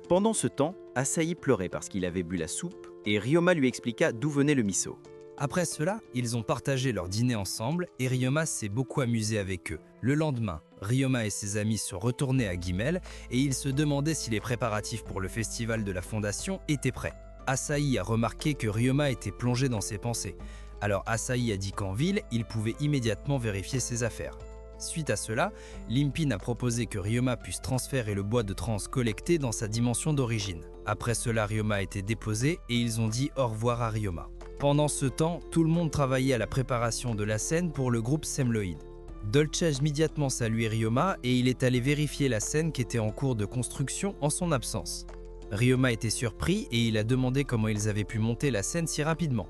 Pendant ce temps, Asahi pleurait parce qu'il avait bu la soupe, et Ryoma lui expliqua d'où venait le miso. Après cela, ils ont partagé leur dîner ensemble et Ryoma s'est beaucoup amusé avec eux. Le lendemain, Ryoma et ses amis se retournaient à Guimel et ils se demandaient si les préparatifs pour le festival de la Fondation étaient prêts. Asahi a remarqué que Ryoma était plongé dans ses pensées. Alors Asahi a dit qu'en ville, il pouvait immédiatement vérifier ses affaires. Suite à cela, Limpin a proposé que Ryoma puisse transférer le bois de trance collecté dans sa dimension d'origine. Après cela, Ryoma a été déposé et ils ont dit au revoir à Ryoma. Pendant ce temps, tout le monde travaillait à la préparation de la scène pour le groupe Semloid. Dolce a immédiatement salué Ryoma et il est allé vérifier la scène qui était en cours de construction en son absence. Ryoma était surpris et il a demandé comment ils avaient pu monter la scène si rapidement.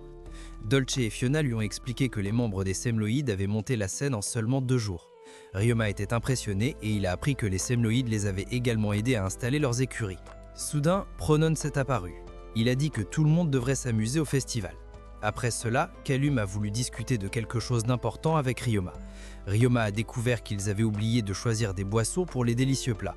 Dolce et Fiona lui ont expliqué que les membres des Semloid avaient monté la scène en seulement 2 jours. Ryoma était impressionné et il a appris que les Semloid les avaient également aidés à installer leurs écuries. Soudain, Pronon s'est apparu. Il a dit que tout le monde devrait s'amuser au festival. Après cela, Kalum a voulu discuter de quelque chose d'important avec Ryoma. Ryoma a découvert qu'ils avaient oublié de choisir des boissons pour les délicieux plats.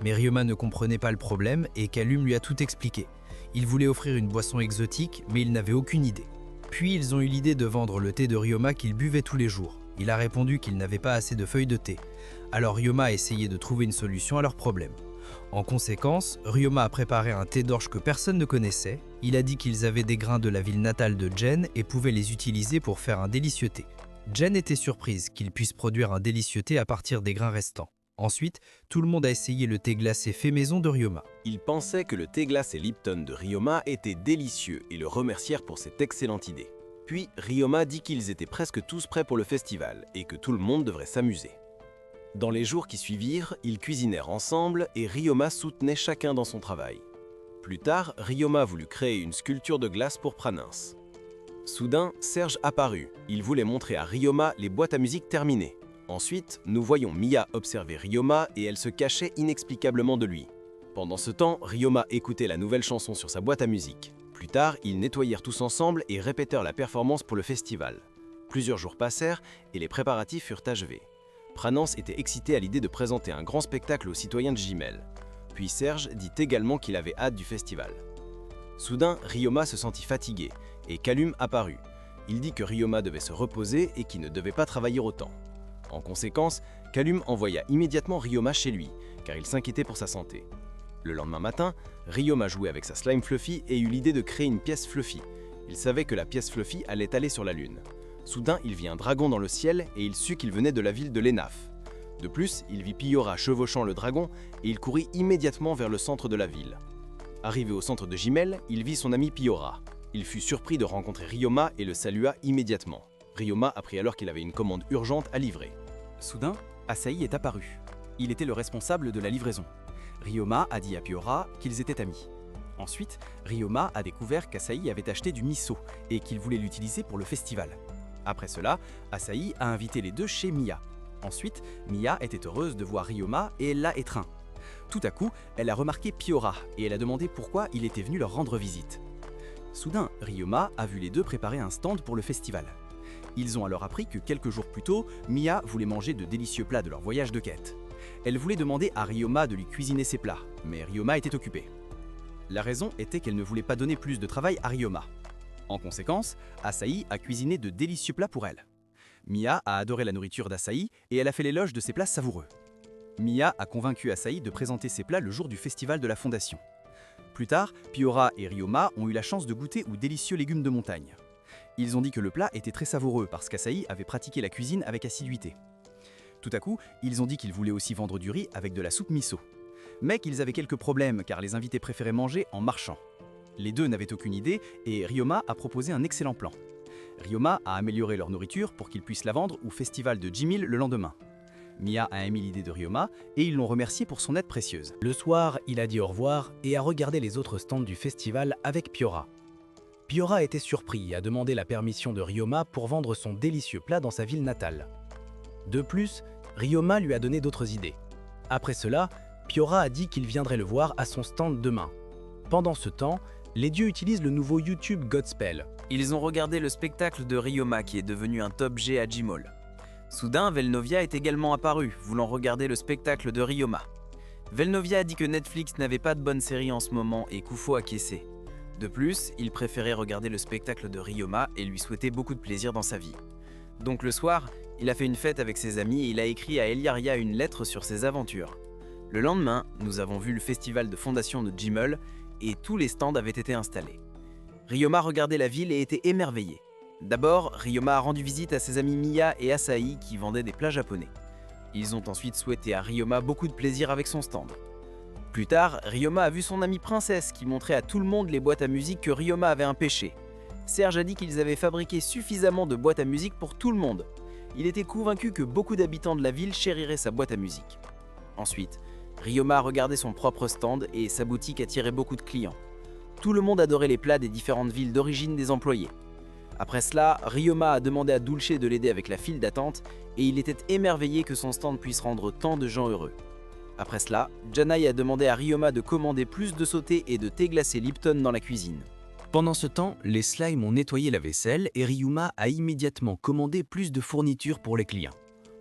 Mais Ryoma ne comprenait pas le problème et Kalum lui a tout expliqué. Il voulait offrir une boisson exotique, mais il n'avait aucune idée. Puis ils ont eu l'idée de vendre le thé de Ryoma qu'il buvait tous les jours. Il a répondu qu'il n'avait pas assez de feuilles de thé. Alors Ryoma a essayé de trouver une solution à leur problème. En conséquence, Ryoma a préparé un thé d'orge que personne ne connaissait. Il a dit qu'ils avaient des grains de la ville natale de Jen et pouvaient les utiliser pour faire un délicieux thé. Jen était surprise qu'ils puissent produire un délicieux thé à partir des grains restants. Ensuite, tout le monde a essayé le thé glacé fait maison de Ryoma. Ils pensaient que le thé glacé Lipton de Ryoma était délicieux et le remercièrent pour cette excellente idée. Puis Ryoma dit qu'ils étaient presque tous prêts pour le festival et que tout le monde devrait s'amuser. Dans les jours qui suivirent, ils cuisinèrent ensemble et Ryoma soutenait chacun dans son travail. Plus tard, Ryoma voulut créer une sculpture de glace pour Pranins. Soudain, Serge apparut. Il voulait montrer à Ryoma les boîtes à musique terminées. Ensuite, nous voyons Miya observer Ryoma et elle se cachait inexplicablement de lui. Pendant ce temps, Ryoma écoutait la nouvelle chanson sur sa boîte à musique. Plus tard, ils nettoyèrent tous ensemble et répétèrent la performance pour le festival. Plusieurs jours passèrent et les préparatifs furent achevés. Pranans était excité à l'idée de présenter un grand spectacle aux citoyens de Jimel. Puis Serge dit également qu'il avait hâte du festival. Soudain, Ryoma se sentit fatigué et Kalum apparut. Il dit que Ryoma devait se reposer et qu'il ne devait pas travailler autant. En conséquence, Kalum envoya immédiatement Ryoma chez lui, car il s'inquiétait pour sa santé. Le lendemain matin, Ryoma jouait avec sa slime Fluffy et eut l'idée de créer une pièce Fluffy. Il savait que la pièce Fluffy allait aller sur la lune. Soudain, il vit un dragon dans le ciel et il sut qu'il venait de la ville de Lenaf. De plus, il vit Piora chevauchant le dragon et il courut immédiatement vers le centre de la ville. Arrivé au centre de Jimel, il vit son ami Piora. Il fut surpris de rencontrer Ryoma et le salua immédiatement. Ryoma apprit alors qu'il avait une commande urgente à livrer. Soudain, Asahi est apparu. Il était le responsable de la livraison. Ryoma a dit à Pyora qu'ils étaient amis. Ensuite, Ryoma a découvert qu'Asahi avait acheté du miso et qu'il voulait l'utiliser pour le festival. Après cela, Asahi a invité les deux chez Miya. Ensuite, Miya était heureuse de voir Ryoma et elle l'a étreint. Tout à coup, elle a remarqué Pyora et elle a demandé pourquoi il était venu leur rendre visite. Soudain, Ryoma a vu les deux préparer un stand pour le festival. Ils ont alors appris que quelques jours plus tôt, Miya voulait manger de délicieux plats de leur voyage de quête. Elle voulait demander à Ryoma de lui cuisiner ses plats, mais Ryoma était occupée. La raison était qu'elle ne voulait pas donner plus de travail à Ryoma. En conséquence, Asahi a cuisiné de délicieux plats pour elle. Miya a adoré la nourriture d'Asahi et elle a fait l'éloge de ses plats savoureux. Miya a convaincu Asahi de présenter ses plats le jour du festival de la Fondation. Plus tard, Pyora et Ryoma ont eu la chance de goûter aux délicieux légumes de montagne. Ils ont dit que le plat était très savoureux parce qu'Asahi avait pratiqué la cuisine avec assiduité. Tout à coup, ils ont dit qu'ils voulaient aussi vendre du riz avec de la soupe miso. Mais qu'ils avaient quelques problèmes car les invités préféraient manger en marchant. Les deux n'avaient aucune idée et Ryoma a proposé un excellent plan. Ryoma a amélioré leur nourriture pour qu'ils puissent la vendre au festival de Jimil le lendemain. Miya a aimé l'idée de Ryoma et ils l'ont remercié pour son aide précieuse. Le soir, il a dit au revoir et a regardé les autres stands du festival avec Pyora. Pyora était surpris et a demandé la permission de Ryoma pour vendre son délicieux plat dans sa ville natale. De plus, Ryoma lui a donné d'autres idées. Après cela, Pyora a dit qu'il viendrait le voir à son stand demain. Pendant ce temps, les dieux utilisent le nouveau YouTube Godspell. Ils ont regardé le spectacle de Ryoma qui est devenu un top G à Jimol. Soudain, Velnovia est également apparu, voulant regarder le spectacle de Ryoma. Velnovia a dit que Netflix n'avait pas de bonne série en ce moment et Kufo acquiesçait. De plus, il préférait regarder le spectacle de Ryoma et lui souhaitait beaucoup de plaisir dans sa vie. Donc le soir, il a fait une fête avec ses amis et il a écrit à Eliaria une lettre sur ses aventures. Le lendemain, nous avons vu le festival de fondation de Jimol et tous les stands avaient été installés. Ryoma regardait la ville et était émerveillé. D'abord, Ryoma a rendu visite à ses amis Miya et Asahi qui vendaient des plats japonais. Ils ont ensuite souhaité à Ryoma beaucoup de plaisir avec son stand. Plus tard, Ryoma a vu son amie Princesse qui montrait à tout le monde les boîtes à musique que Ryoma avait empêchées. Serge a dit qu'ils avaient fabriqué suffisamment de boîtes à musique pour tout le monde. Il était convaincu que beaucoup d'habitants de la ville chériraient sa boîte à musique. Ensuite, Ryoma a regardé son propre stand et sa boutique attirait beaucoup de clients. Tout le monde adorait les plats des différentes villes d'origine des employés. Après cela, Ryoma a demandé à Dulce de l'aider avec la file d'attente et il était émerveillé que son stand puisse rendre tant de gens heureux. Après cela, Janai a demandé à Ryoma de commander plus de sautés et de thé glacé Lipton dans la cuisine. Pendant ce temps, les slimes ont nettoyé la vaisselle et Ryoma a immédiatement commandé plus de fournitures pour les clients.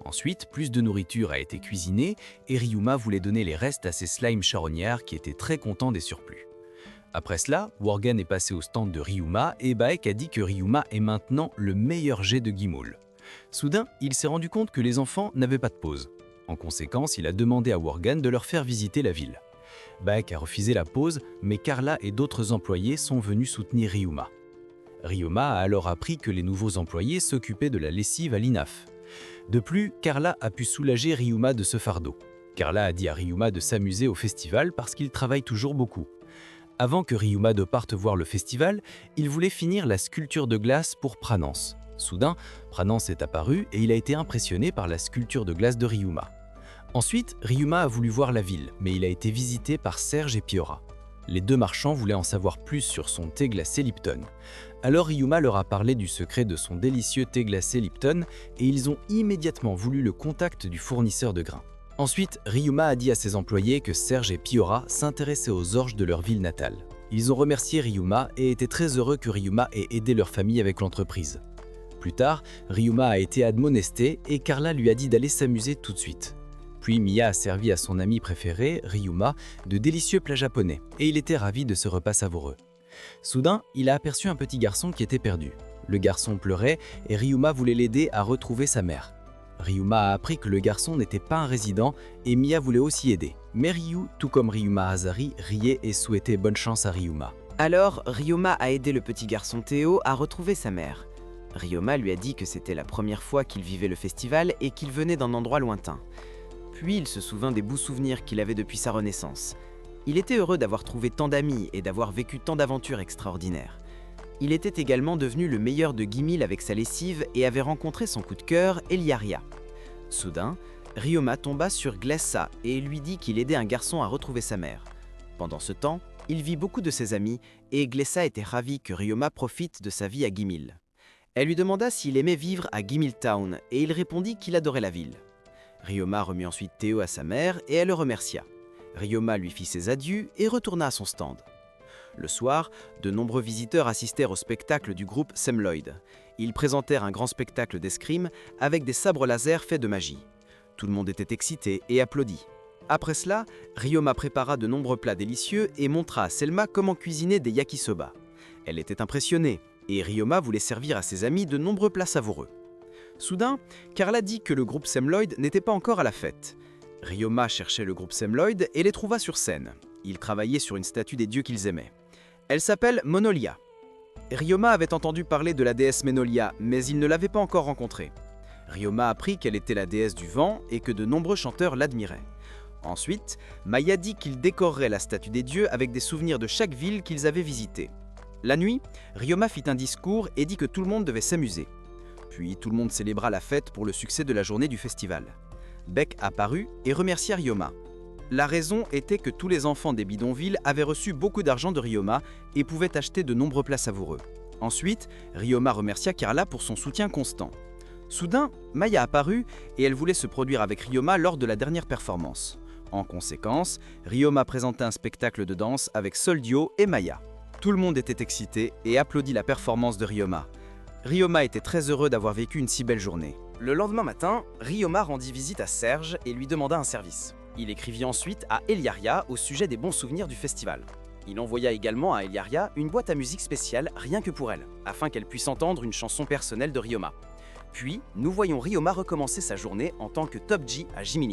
Ensuite, plus de nourriture a été cuisinée et Ryoma voulait donner les restes à ses slimes charognards qui étaient très contents des surplus. Après cela, Worgen est passé au stand de Ryuma et Baek a dit que Ryuma est maintenant le meilleur jet de Guimoul. Soudain, il s'est rendu compte que les enfants n'avaient pas de pause. En conséquence, il a demandé à Worgen de leur faire visiter la ville. Baek a refusé la pause, mais Carla et d'autres employés sont venus soutenir Ryuma. Ryuma a alors appris que les nouveaux employés s'occupaient de la lessive à l'INAF. De plus, Carla a pu soulager Ryuma de ce fardeau. Carla a dit à Ryuma de s'amuser au festival parce qu'il travaille toujours beaucoup. Avant que Ryuma ne parte voir le festival, il voulait finir la sculpture de glace pour Pranance. Soudain, Pranance est apparu et il a été impressionné par la sculpture de glace de Ryuma. Ensuite, Ryuma a voulu voir la ville, mais il a été visité par Serge et Pyora. Les deux marchands voulaient en savoir plus sur son thé glacé Lipton. Alors Ryuma leur a parlé du secret de son délicieux thé glacé Lipton et ils ont immédiatement voulu le contact du fournisseur de grains. Ensuite, Ryuma a dit à ses employés que Serge et Pyora s'intéressaient aux orges de leur ville natale. Ils ont remercié Ryuma et étaient très heureux que Ryuma ait aidé leur famille avec l'entreprise. Plus tard, Ryuma a été admonesté et Carla lui a dit d'aller s'amuser tout de suite. Puis Miya a servi à son ami préféré, Ryuma, de délicieux plats japonais et il était ravi de ce repas savoureux. Soudain, il a aperçu un petit garçon qui était perdu. Le garçon pleurait et Ryuma voulait l'aider à retrouver sa mère. Ryuma a appris que le garçon n'était pas un résident et Miya voulait aussi aider. Mais Ryu, tout comme Ryuma Azari, riait et souhaitait bonne chance à Ryuma. Alors, Ryuma a aidé le petit garçon Théo à retrouver sa mère. Ryuma lui a dit que c'était la première fois qu'il vivait le festival et qu'il venait d'un endroit lointain. Puis il se souvint des beaux souvenirs qu'il avait depuis sa renaissance. Il était heureux d'avoir trouvé tant d'amis et d'avoir vécu tant d'aventures extraordinaires. Il était également devenu le meilleur de Guimil avec sa lessive et avait rencontré son coup de cœur, Eliaria. Soudain, Ryoma tomba sur Glessa et lui dit qu'il aidait un garçon à retrouver sa mère. Pendant ce temps, il vit beaucoup de ses amis et Glessa était ravie que Ryoma profite de sa vie à Gimil. Elle lui demanda s'il aimait vivre à Gimil Town et il répondit qu'il adorait la ville. Ryoma remit ensuite Théo à sa mère et elle le remercia. Ryoma lui fit ses adieux et retourna à son stand. Le soir, de nombreux visiteurs assistèrent au spectacle du groupe Semloid. Ils présentèrent un grand spectacle d'escrime avec des sabres laser faits de magie. Tout le monde était excité et applaudit. Après cela, Ryoma prépara de nombreux plats délicieux et montra à Selma comment cuisiner des yakisoba. Elle était impressionnée et Ryoma voulait servir à ses amis de nombreux plats savoureux. Soudain, Carla dit que le groupe Semloid n'était pas encore à la fête. Ryoma cherchait le groupe Semloid et les trouva sur scène. Ils travaillaient sur une statue des dieux qu'ils aimaient. Elle s'appelle Monolia. Ryoma avait entendu parler de la déesse Menolia, mais il ne l'avait pas encore rencontrée. Ryoma apprit qu'elle était la déesse du vent et que de nombreux chanteurs l'admiraient. Ensuite, Maya dit qu'il décorerait la statue des dieux avec des souvenirs de chaque ville qu'ils avaient visitée. La nuit, Ryoma fit un discours et dit que tout le monde devait s'amuser. Puis tout le monde célébra la fête pour le succès de la journée du festival. Beck apparut et remercia Ryoma. La raison était que tous les enfants des bidonvilles avaient reçu beaucoup d'argent de Ryoma et pouvaient acheter de nombreux plats savoureux. Ensuite, Ryoma remercia Carla pour son soutien constant. Soudain, Maya apparut et elle voulait se produire avec Ryoma lors de la dernière performance. En conséquence, Ryoma présentait un spectacle de danse avec Soldio et Maya. Tout le monde était excité et applaudit la performance de Ryoma. Ryoma était très heureux d'avoir vécu une si belle journée. Le lendemain matin, Ryoma rendit visite à Serge et lui demanda un service. Il écrivit ensuite à Eliaria au sujet des bons souvenirs du festival. Il envoya également à Eliaria une boîte à musique spéciale rien que pour elle, afin qu'elle puisse entendre une chanson personnelle de Ryoma. Puis, nous voyons Ryoma recommencer sa journée en tant que Top G à Jiminy.